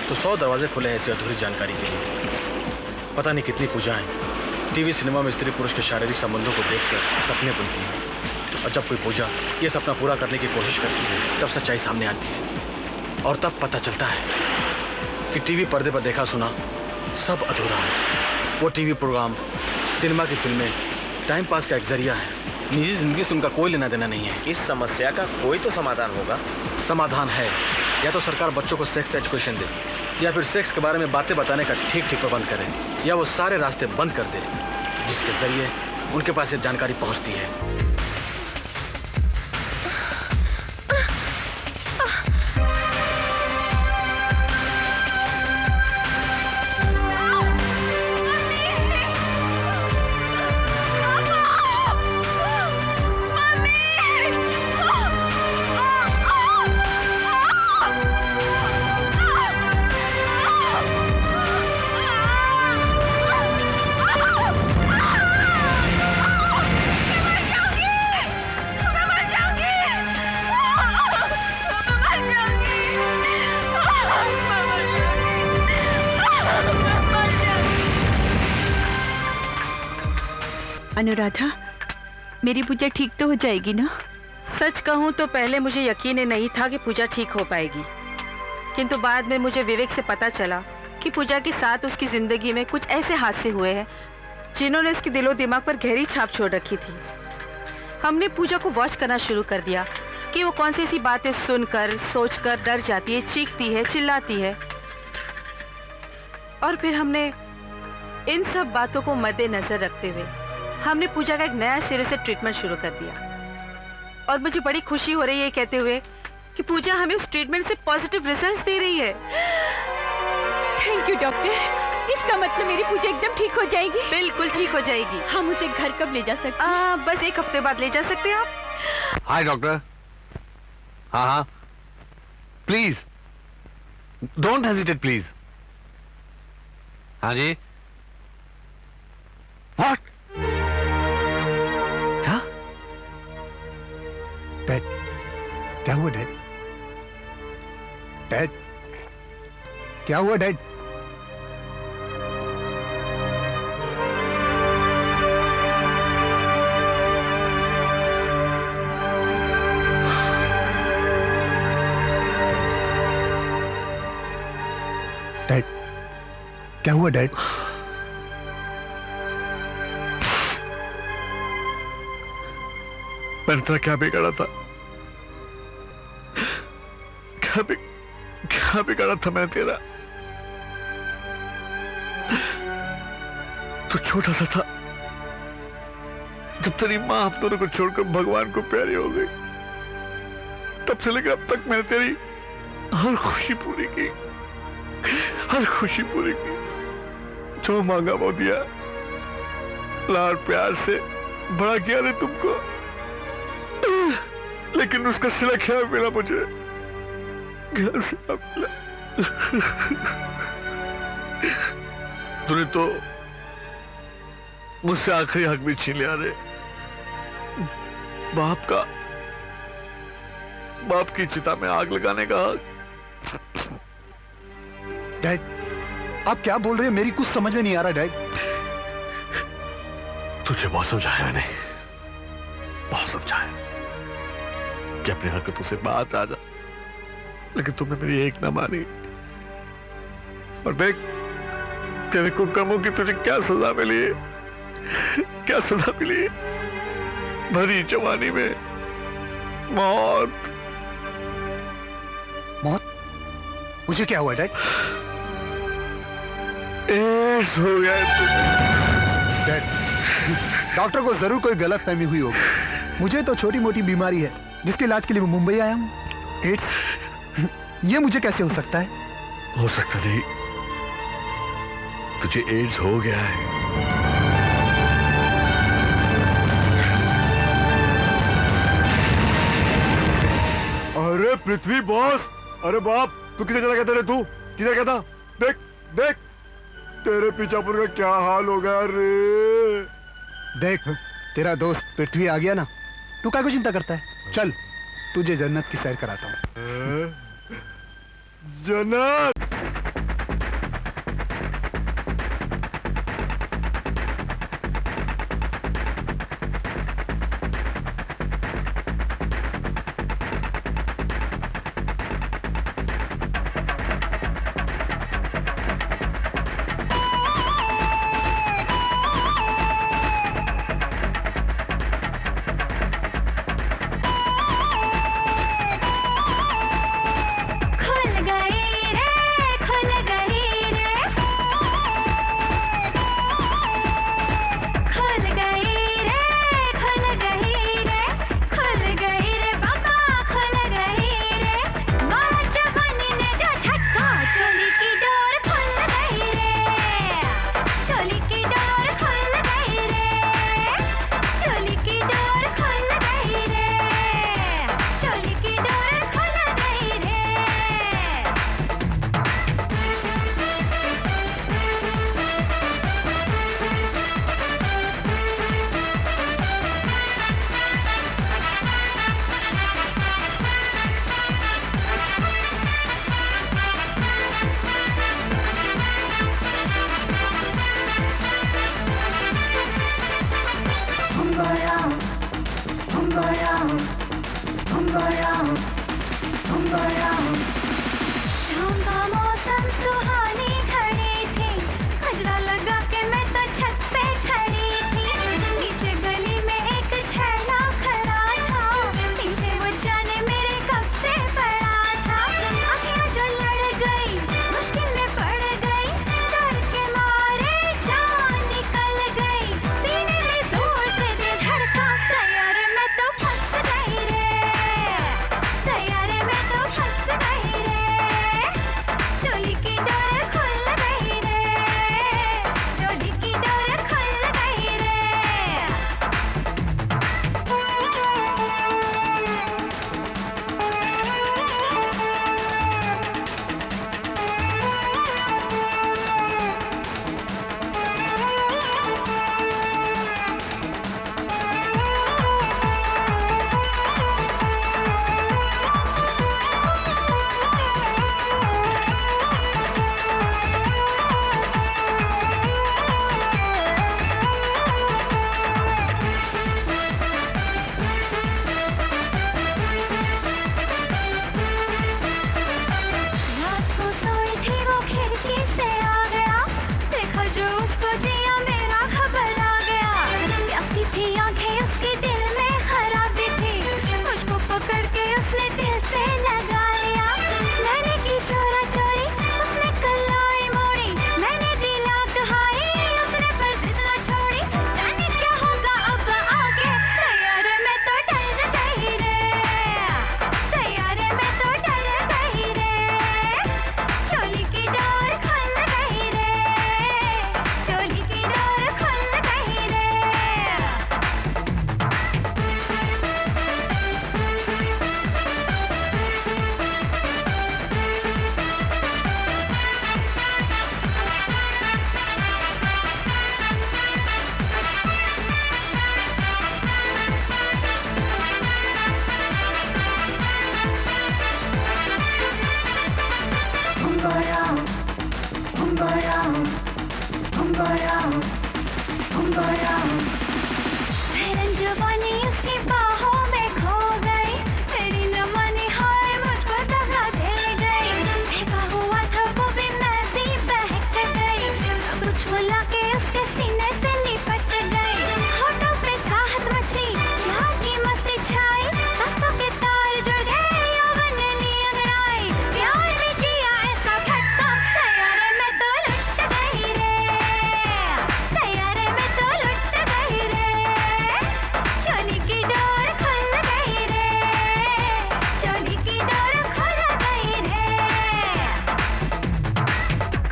तो 100 दरवाजे खुले ऐसी अधूरी जानकारी के लिए। पता नहीं कितनी पूजाएं टीवी सिनेमा में स्त्री पुरुष के शारीरिक संबंधों को देखकर सपने बुनती हैं, और जब कोई पूजा ये सपना पूरा करने की कोशिश करती है तब सच्चाई सामने आती है, और तब पता चलता है कि टीवी पर्दे पर देखा सुना सब अधूरा है। वो टीवी प्रोग्राम, सिनेमा की फिल्में टाइम पास का एक जरिया है, निजी जिंदगी से उनका कोई लेना देना नहीं है। इस समस्या का कोई तो समाधान होगा। समाधान है, या तो सरकार बच्चों को सेक्स एजुकेशन दे, या फिर सेक्स के बारे में बातें बताने का ठीक ठीक प्रबंध करे, या वो सारे रास्ते बंद कर दे जिसके जरिए उनके पास ये जानकारी पहुंचती है। अनुराधा, मेरी पूजा ठीक तो हो जाएगी ना? सच कहूँ तो पहले मुझे यकीन नहीं था कि पूजा ठीक हो पाएगी, किंतु बाद में मुझे विवेक से पता चला कि पूजा के साथ उसकी जिंदगी में कुछ ऐसे हादसे हुए हैं जिन्होंने उसके दिलो दिमाग पर गहरी छाप छोड़ रखी थी। हमने पूजा को वॉच करना शुरू कर दिया कि वो कौन सी ऐसी बातें सुनकर सोचकर डर जाती है, चीखती है, चिल्लाती है, और फिर हमने इन सब बातों को मद्देनजर रखते हुए हमने पूजा का एक नया सिरे से ट्रीटमेंट शुरू कर दिया। और मुझे बड़ी खुशी हो रही है कहते हुए कि पूजा हमें उस ट्रीटमेंट से पॉजिटिव रिजल्ट्स दे रही है। Thank you doctor. इसका मतलब मेरी पूजा एकदम ठीक हो जाएगी? बिल्कुल ठीक हो जाएगी। हम उसे घर कब ले जा सकते हैं? बस 1 हफ्ते बाद ले जा सकते हैं आप। हाय डॉक्टर। हाँ हाँ, प्लीज डोंट हेजिटेट प्लीज। हाँ जी। व्हाट? क्या? डैड, क्या हुआ डैड? डैड, क्या हुआ डैड? डैड, क्या हुआ डैड? मैंने तेरा क्या बिगाड़ा था? क्या बिगाड़ा था मैंने तेरा? तू छोटा सा था जब तेरी माँ हम दोनों को छोड़कर भगवान को प्यारी हो गई। तब से लेकर अब तक मैंने तेरी हर खुशी पूरी की, हर खुशी पूरी की। जो मांगा वो दिया। लाड़ प्यार से बड़ा किया ने तुमको, लेकिन उसका सिला क्या मिला मुझे? क्या सिला मिला? तूने तो मुझसे आखिरी हक भी छीन लिया रे। बाप की चिता में आग लगाने का हक। डैड, आप क्या बोल रहे हैं? मेरी कुछ समझ में नहीं आ रहा डैड। तुझे बहुत समझाया मैंने, बहुत समझाया कि अपनी हरकतों से बात आ जा, लेकिन तुमने मेरी एक ना मानी। और देख तेरे कुकर्मों की तुझे क्या सजा मिली है, क्या सजा मिली है? भरी जवानी में मौत। मौत? मुझे क्या हुआ डैड? एड्स हो गया डैड, डॉक्टर को जरूर कोई गलत फहमी हुई होगी। मुझे तो छोटी मोटी बीमारी है जिसके इलाज के लिए मैं मुंबई आया हूँ। एड्स? ये मुझे कैसे हो सकता है? हो सकता नहीं, तुझे एड्स हो गया है। अरे पृथ्वी बॉस, अरे बाप, तू किधर चला गया? तेरे तू किधर गया था? देख देख तेरे पीछापुर का क्या हाल हो गया रे। देख तेरा दोस्त पृथ्वी आ गया ना, तू क्या को चिंता करता है? चल तुझे जन्नत की सैर कराता हूँ। जन्नत? खुल गए रे जवानी उसकी बाहों में खो गई, मेरी न मानी हाय मुझको दगा दे गई। फेंका हुआ था वो भी मैं भी बहक गई, कुछ बुला के उसके सीने से लिपट गई। होठों पे चाहत मची, प्यार की मस्ती छाई, सांसों के तार जुड़ गए, यौवन ली अंगड़ाई। प्यार में जिया ऐसा झटका, तैयारे में तो लुट गई रे, तैयारे में तो लुट गई रे। चोली की डोर खुल गई रे, चोली की डोर खुल गई रे,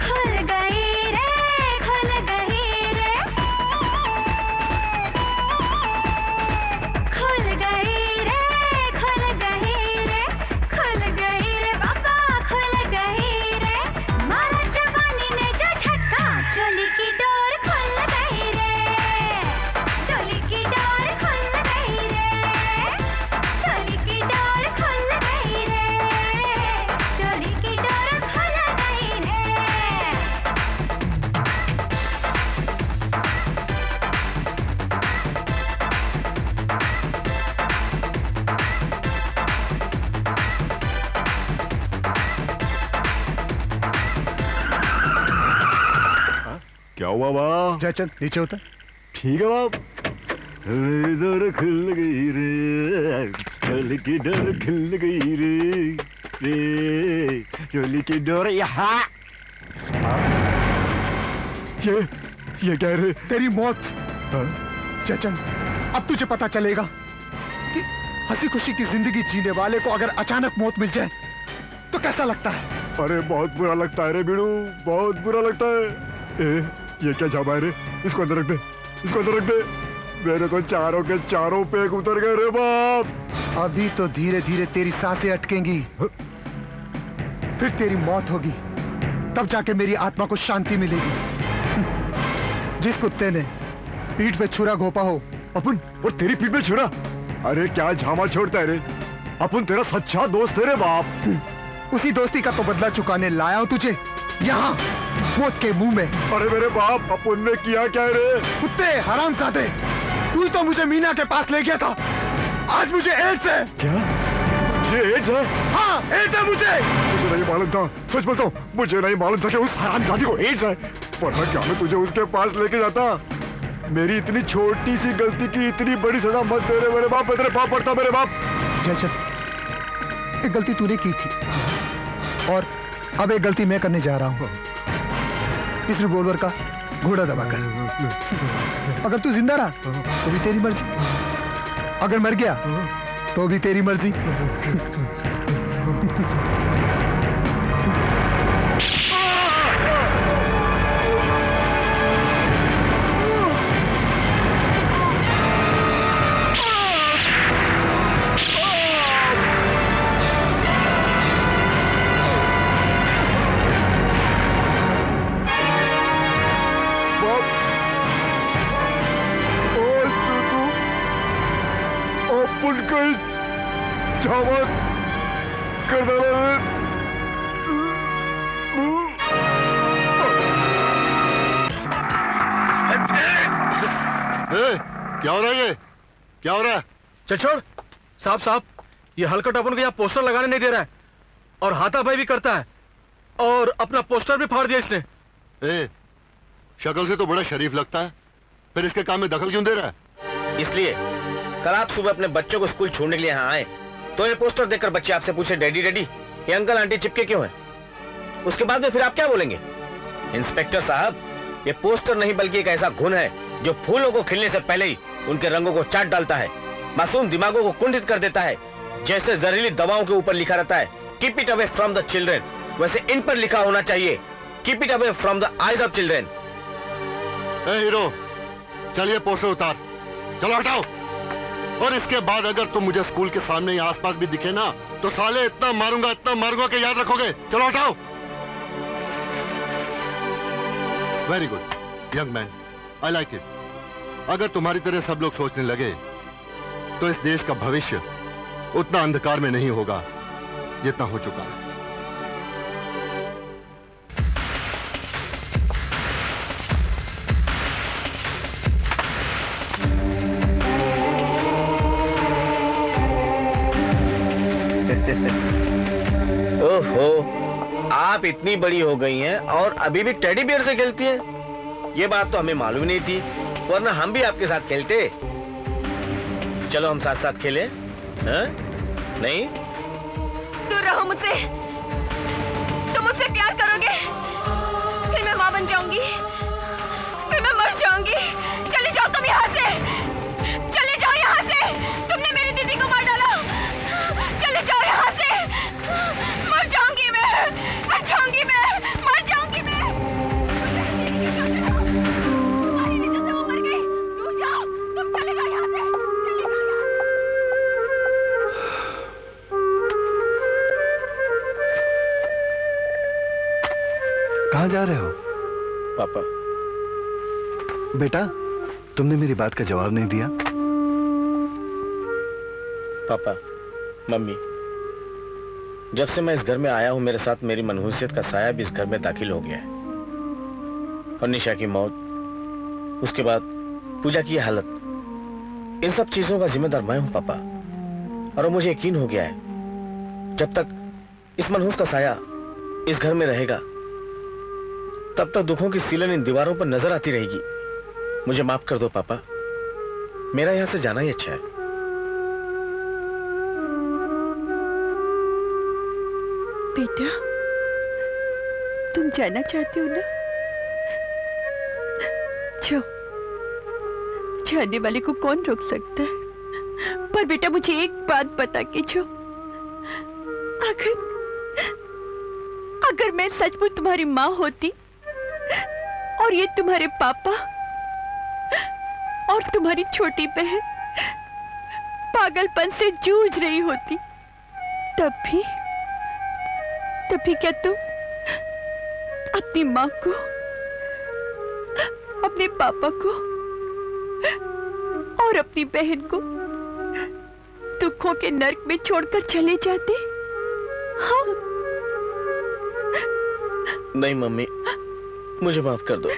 खुल गई रे, खुल गई रे, खुल गई रे, खुल गई रे, खुल गई रे बाबा, खुल गई रे। मारा जवानी ने जो झटका, चोली की डोर खुल गई रे, चोली की डोर खुल गई रे, चोली की डोर खुल गई रे, चोली की डोर खुल गई रे। क्या हुआ बाप? जयचंद नीचे उतर। ठीक है बाप। डोर खुल गई रे, चोली की डोर खुल गई रे, रे चोली की डोर यहाँ। ये क्या रे? तेरी मौत। जयचंद, अब तुझे पता चलेगा कि हंसी खुशी की जिंदगी जीने वाले को अगर अचानक मौत मिल जाए तो कैसा लगता है। अरे बहुत बुरा लगता है रे बीड़ू, बहुत बुरा लगता है। ये क्या जामा है रे? इसको अंदर रख दे, इसको अंदर रख दे। मेरे तो चारों के चारों पेग उतर गए रे बाप। अभी तो धीरे धीरे तेरी सांसें अटकेंगी, फिर तेरी मौत होगी, तब जाके मेरी आत्मा को शांति मिलेगी। जिस कुत्ते ने पीठ पे छुरा घोपा हो। अपन और तेरी पीठ पे छुरा? अरे क्या झामा छोड़ता है रे? अपन तेरा सच्चा दोस्त है रे बाप। उसी दोस्ती का तो बदला चुकाने लाया हूं तुझे यहाँ, मौत के मुंह में। अरे मेरे बाप, अपन ने किया क्या रे? कुत्ते हरामजादे, तू तो मुझे मीना के पास ले गया था, आज मुझे एड्स है। क्या? ये एड्स है? हाँ, एड्स है मुझे नहीं मालूम था, सच बताओ, मुझे नहीं मालूम था कि उस हरामजादी को एड्स है। वरना क्या मैं तुझे उसके पास लेके जाता? मेरी इतनी छोटी सी गलती की इतनी बड़ी सजा मत दे रे मेरे बाप, मैं तेरे पाप पड़ता मेरे बाप। जयचंद, एक गलती तूने की थी और अब एक गलती मैं करने जा रहा हूँ। इस रिवॉल्वर का घोड़ा दबा कर। अगर तू जिंदा रहा तो भी तेरी मर्जी, अगर मर गया तो भी तेरी मर्जी। क्या हो रहा है? ये क्या हो रहा है? चल छोड़। साहब साहब, ये हलकट अपन को यहाँ पोस्टर लगाने नहीं दे रहा है और हाथापाई भी करता है और अपना पोस्टर भी फाड़ दिया इसने। शक्ल से तो बड़ा शरीफ लगता है, फिर इसके काम में दखल क्यों दे रहा है? इसलिए कल आप सुबह अपने बच्चों को स्कूल छोड़ने के लिए यहाँ आए तो ये पोस्टर देखकर बच्चे आपसे पूछे डैडी डैडी ये अंकल आंटी चिपके क्यों हैं? उसके बाद में फिर आप क्या बोलेंगे? इंस्पेक्टर साहब, ये पोस्टर नहीं बल्कि एक ऐसा घुन है जो फूलों को खिलने से पहले ही उनके रंगों को चाट डालता है, मासूम दिमागों को कुंठित कर देता है। जैसे जहरीली दवाओं के ऊपर लिखा रहता है keep it away from the children, वैसे इन पर लिखा होना चाहिए keep it away from the eyes of children. Hero, चलिए पोस्टर उतार, चलो हटाओ। और इसके बाद अगर तुम मुझे स्कूल के सामने या आसपास भी दिखे ना तो साले इतना मारूंगा कि याद रखोगे। चलो हटाओ। Very good young man, I like it. अगर तुम्हारी तरह सब लोग सोचने लगे तो इस देश का भविष्य उतना अंधकार में नहीं होगा जितना हो चुका है। ओहो, आप इतनी बड़ी हो गई हैं और अभी भी टेडी बियर से खेलती हैं? ये बात तो हमें मालूम नहीं थी, वरना हम भी आपके साथ खेलते। चलो हम साथ साथ खेलें, हाँ? नहीं? दूर रहो मुझसे। तुम मुझसे प्यार करोगे, फिर मैं माँ बन जाऊंगी, फिर मैं मर जाऊंगी। चले जाओ तुम यहाँ से, चले जाओ यहाँ से। तुमने मेरी दीदी को मार डाला। चले जाओ यहाँ से। मर जाऊंगी मैं, मर जाऊंगी मैं, मर जाऊंगी मैं। तुम्हारी वजह से वो मर गई। दूर जाओ, तुम चले जाओ यहाँ से, चले जाओ यहाँ से। कहाँ जा रहे हो? पापा। बेटा, तुमने मेरी बात का जवाब नहीं दिया। पापा, मम्मी, जब से मैं इस घर में आया हूं मेरे साथ मेरी मनहूसियत का साया भी इस घर में दाखिल हो गया है। और निशा की मौत, उसके बाद पूजा की हालत, इन सब चीजों का जिम्मेदार मैं हूं पापा। और मुझे यकीन हो गया है जब तक इस मनहूस का साया इस घर में रहेगा तब तक दुखों की सीलन इन दीवारों पर नजर आती रहेगी। मुझे माफ कर दो पापा, मेरा यहां से जाना ही अच्छा है। बेटा, तुम जाना चाहते हो ना? जाओ, जाने वाले को कौन रोक सकता है? पर बेटा मुझे एक बात बता के जाओ, अगर मैं सचमुच तुम्हारी माँ होती और ये तुम्हारे पापा और तुम्हारी छोटी बहन पागलपन से जूझ रही होती, तब भी क्या तुम अपनी माँ को, अपने पापा को और अपनी बहन को दुखों के नर्क में छोड़कर चले जाते? हाँ? नहीं मम्मी, मुझे माफ कर दो,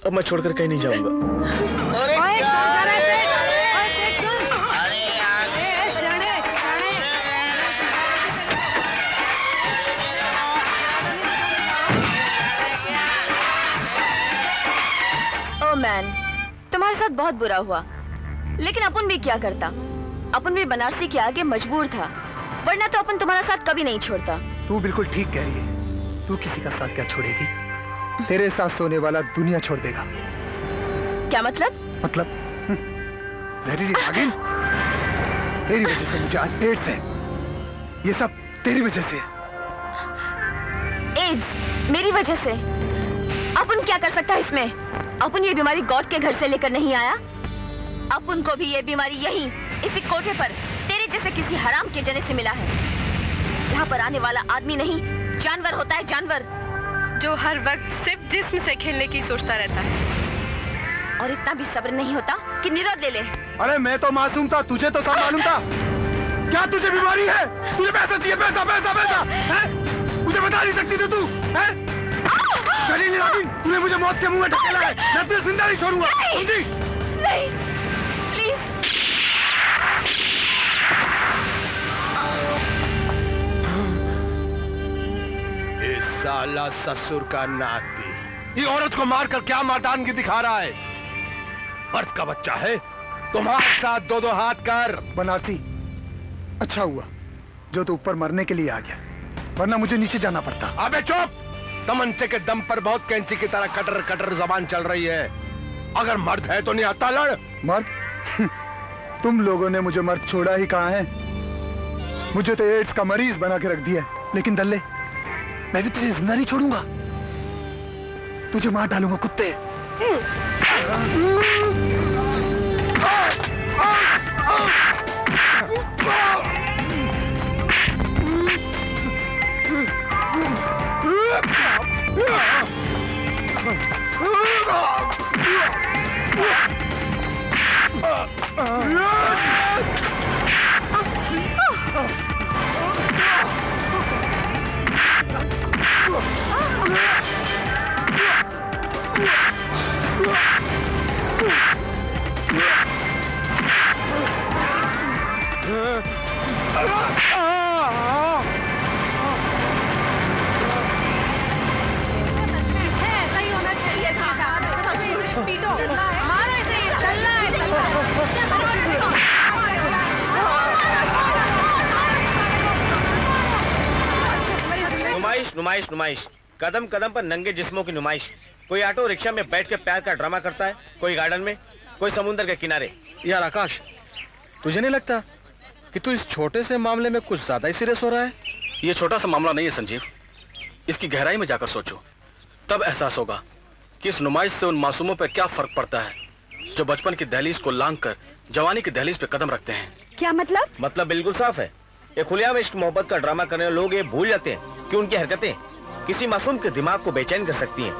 अब मैं छोड़कर कहीं नहीं जाऊंगा। अरे ओ मैन, तुम्हारे साथ बहुत बुरा हुआ, लेकिन अपन भी क्या करता? अपन भी बनारसी के आगे मजबूर था, वरना तो अपन तुम्हारा साथ कभी नहीं छोड़ता। तू बिल्कुल ठीक कह रही है। तू किसी का साथ क्या छोड़ेगी? तेरे साथ सोने वाला दुनिया छोड़ देगा। क्या मतलब? मतलब जहरीली नागिन, तेरी वजह से मुझे आज एड्स है। ये सब तेरी वजह से। एड्स मेरी वजह से? अपन क्या कर सकता है इसमें? अपन ये बीमारी गॉड के घर से लेकर नहीं आया। अपन को भी ये बीमारी यहीं इसी कोठे पर तेरे जैसे किसी हराम के जने से मिला है। यहाँ पर आने वाला आदमी नहीं, जानवर होता है, जानवर, जो हर वक्त सिर्फ जिस्म से खेलने की सोचता रहता है। और इतना भी सब्र नहीं होता कि निरोध ले ले। अरे मैं तो मासूम था, तुझे तो सब मालूम था। क्या तुझे बीमारी है? तुझे पैसा चाहिए, पैसा पैसा पैसा है? मुझे बता नहीं सकती तू है? जहरीली नागिन, तूने मुझे मौत के मुंह में ढकेला है। मैं तुझे जिंदा नहीं छोड़ूंगा, समझी? नहीं, प्लीज। इस साला ससुर का नाती, ये औरत को मारकर क्या मर्दानगी दिखा रहा है? मर्द का बच्चा है, तुम्हारे साथ दो दो हाथ कर। बनारसी, अच्छा हुआ जो तू ऊपर मरने के लिए आ गया, वरना मुझे नीचे जाना पड़ता। अबे चुप! तमंचे के दम पर बहुत कैंची की तरह कटर कटर जबान चल रही है। अगर मर्द है तो नहीं आता लड़। मर्द? तुम लोगों ने मुझे मर्द छोड़ा ही कहाँ है? मुझे तो एड्स का मरीज बना के रख दिया। लेकिन दल्ले, मैं भी तुझे जिंदा नहीं छोड़ूंगा, तुझे मार डालूंगा कुत्ते। नुमाइश नुमाइश, कदम कदम पर नंगे जिस्मों की नुमाइश। कोई ऑटो रिक्शा में बैठ के प्यार का ड्रामा करता है, कोई गार्डन में, कोई समुद्र के किनारे। यार आकाश, तुझे नहीं लगता कि तू इस छोटे से मामले में कुछ ज्यादा ही सीरियस हो रहा है? ये छोटा सा मामला नहीं है संजीव, इसकी गहराई में जाकर सोचो, तब एहसास होगा कि इस नुमाइश से उन मासूमों पर क्या फर्क पड़ता है जो बचपन की दहलीज को लांघ कर जवानी की दहलीज पे कदम रखते हैं। क्या मतलब? मतलब बिल्कुल साफ है। ये खुलेआम इश्क मोहब्बत का ड्रामा करने वाले लोग ये भूल जाते हैं कि उनकी हरकतें किसी मासूम के दिमाग को बेचैन कर सकती हैं,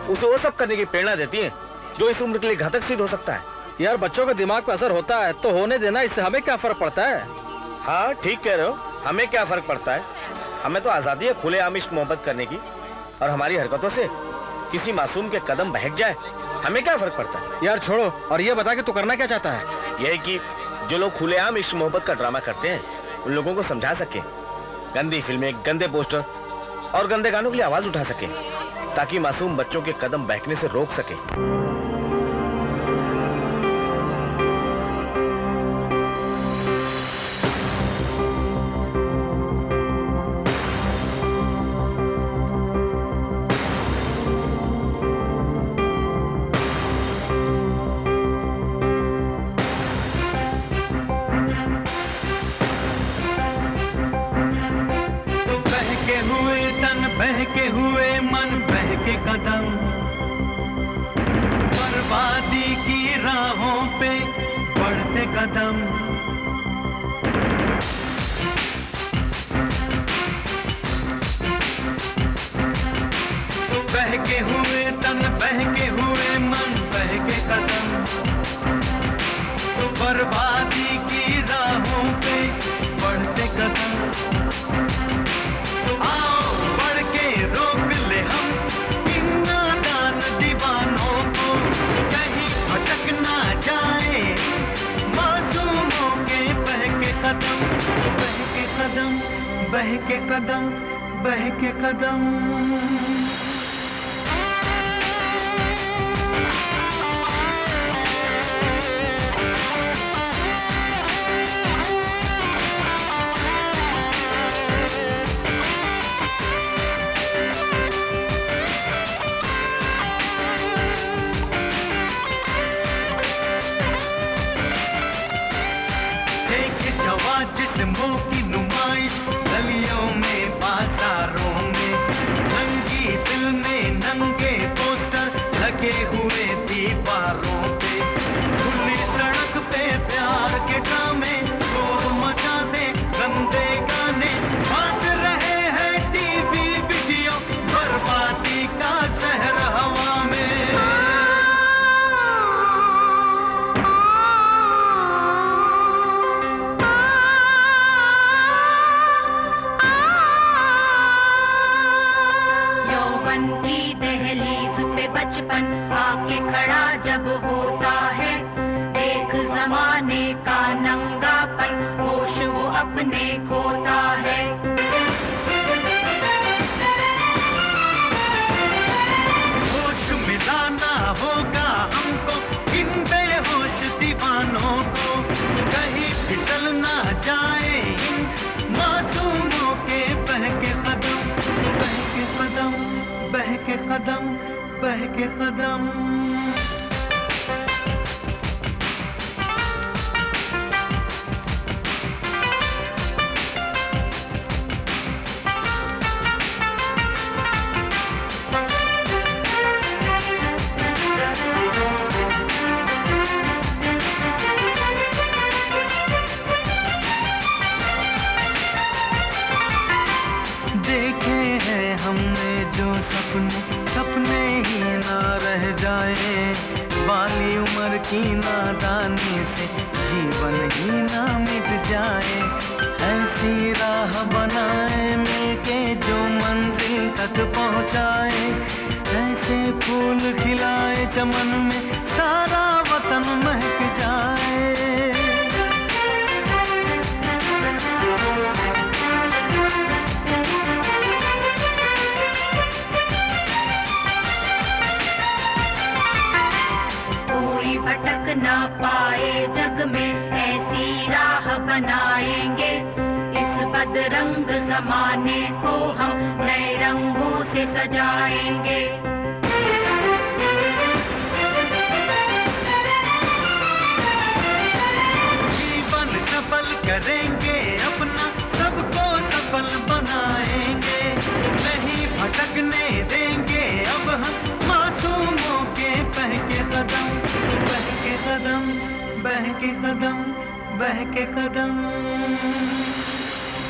उसे वो सब करने की प्रेरणा देती हैं जो इस उम्र के लिए घातक सिद्ध हो सकता है। यार बच्चों के दिमाग पे असर होता है तो होने देना, इससे हमें क्या फर्क पड़ता है? हाँ ठीक कह रहे हो, हमें क्या फर्क पड़ता है? हमें तो आजादी है खुलेआम इश्क मोहब्बत करने की, और हमारी हरकतों से किसी मासूम के कदम बहक जाए, हमें क्या फर्क पड़ता है? यार छोड़ो और ये बता कि तू करना क्या चाहता है? यह कि जो लोग खुलेआम इश्क मोहब्बत का ड्रामा करते हैं उन लोगों को समझा सके, गंदी फिल्में, गंदे पोस्टर और गंदे गानों के लिए आवाज उठा सके, ताकि मासूम बच्चों के कदम बहकने से रोक सके। बहके हुए मन, बहके कदम, बर्बादी की राहों पे बढ़ते कदम। बहके हुए तन, बहके हुए मन, बहके कदम, बर्बादी की राहों पे बढ़ते कदम। बहके कदम, बहके कदम। एक जवा जिस्मों की नुमाइश, गलियों में, बाजारों में, नंगी दिल में नंगे पोस्टर लगे हुए दीवारों पे, खुली सड़क पे प्यार के ड्रामे, शोर मचाते गंदे गाने, बांट रहे हैं टीवी वीडियो, बर्बादी का जहर हवा में। की दहलीज पे बचपन आके खड़ा जब होता है, एक जमाने का नंगापन, होश वो अपने खोता है। होश मिलाना होगा हमको इन बेहोश दीवानों को, कहीं फिसल ना जाए इन मासूमों के बहके कदम, बहके कदम, बहके कदम, बहके कदम। देखे हैं हमने जो सपने, सपने ही ना रह जाए, बाली उम्र की नादानी से जीवन ही ना मिट जाए, ऐसी राह बनाए मिलके जो मंजिल तक पहुंचाए, ऐसे फूल खिलाए चमन में सारा वतन महक जाए। भटक ना पाए जग में, ऐसी राह बनाएंगे, इस बदरंग जमाने को हम नए रंगों से सजाएंगे। जीवन सफल करेंगे अपना, सबको सफल बनाएंगे, नहीं भटकने देंगे अब हम मासूमों के बहके कदम, बहके कदम, बहके कदम, बहके कदम,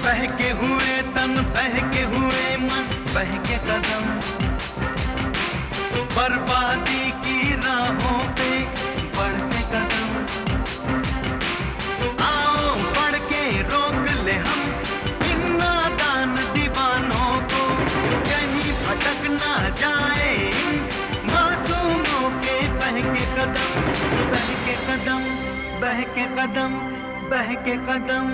बहके हुए तन, बहके हुए मन, बहके कदम, बर्बादी की राहों पे बढ़ते कदम, आओ बढ़ के रोक ले हम इन नादान दीवानों को, कहीं भटक ना जाए इन मासूमों के बहके कदम, बहके कदम, बहके कदम, बहके कदम।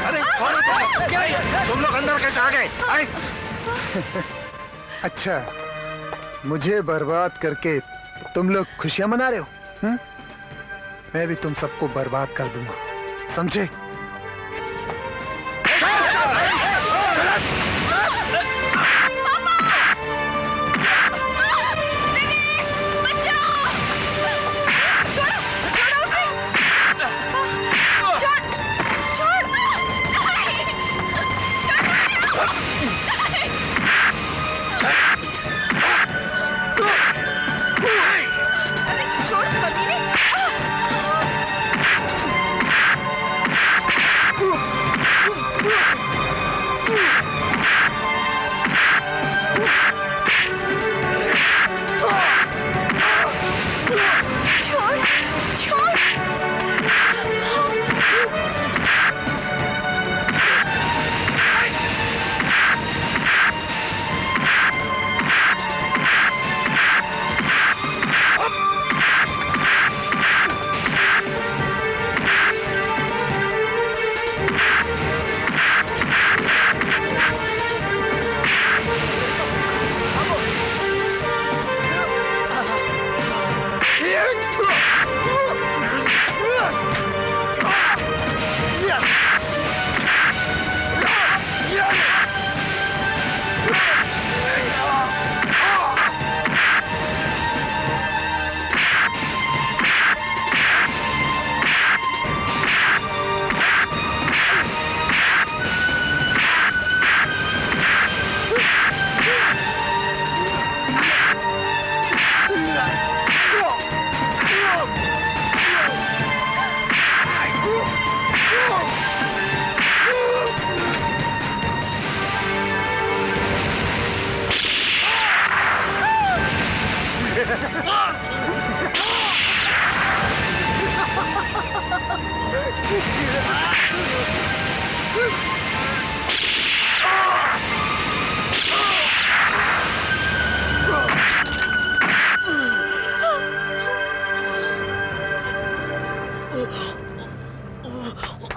अरे कौन है तुम? क्या है? तुम लोग अंदर कैसे आ गए? आए? अच्छा, मुझे बर्बाद करके तुम लोग खुशियां मना रहे हो? मैं भी तुम सबको बर्बाद कर दूंगा, समझे?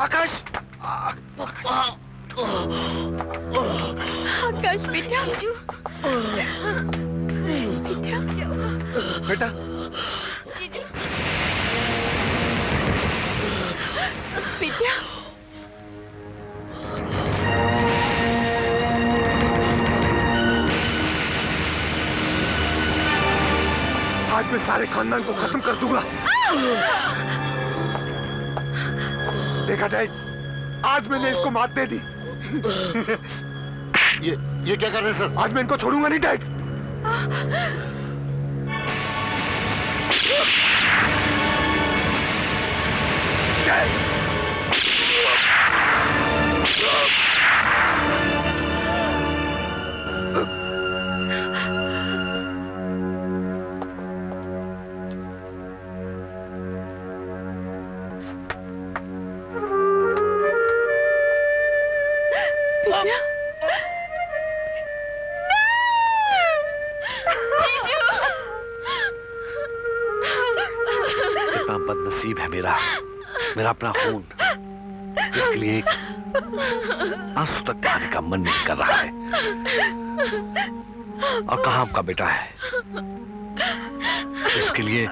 आकाश! आकाश बेटा, जीजू, बेटा, बेटा, जीजू, बेटा, आज मैं सारे खानदान को खत्म कर दूंगा। देखा डैड, आज मैंने इसको मात दे दी। ये क्या कर रहे हैं सर? आज मैं इनको छोड़ूंगा नहीं डैड। कितना बदनसीब है मेरा अपना खून, इसके लिए एक आंसू तक बहाने का मन नहीं कर रहा है। और कहाँ आपका बेटा है? इसके लिए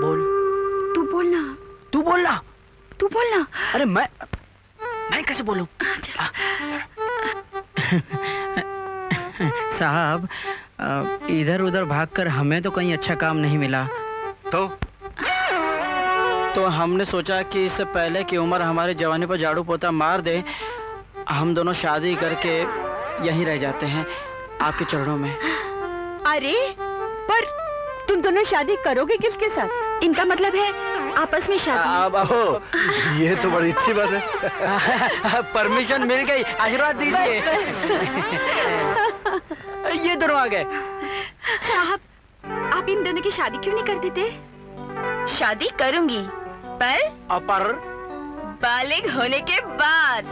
बोल। तू बोलना। तू बोलना। तू बोलना। अरे मैं कैसे बोलूं? साहब, इधर उधर भागकर हमें तो कहीं अच्छा काम नहीं मिला, तो हमने सोचा कि इससे पहले कि उम्र हमारी जवानी पर झाड़ू पोता मार दे, हम दोनों शादी करके यहीं रह जाते हैं आपके चरणों में। अरे पर तुम दोनों शादी करोगे किसके साथ? इनका मतलब है आपस में शादी। ये तो बड़ी अच्छी बात है। परमिशन मिल गई, आशीर्वाद दीजिए। ये दोनों आ गए। साहब, आप इन दोनों की शादी क्यों नहीं कर देते? शादी करूंगी, पर पर बालिग होने के बाद।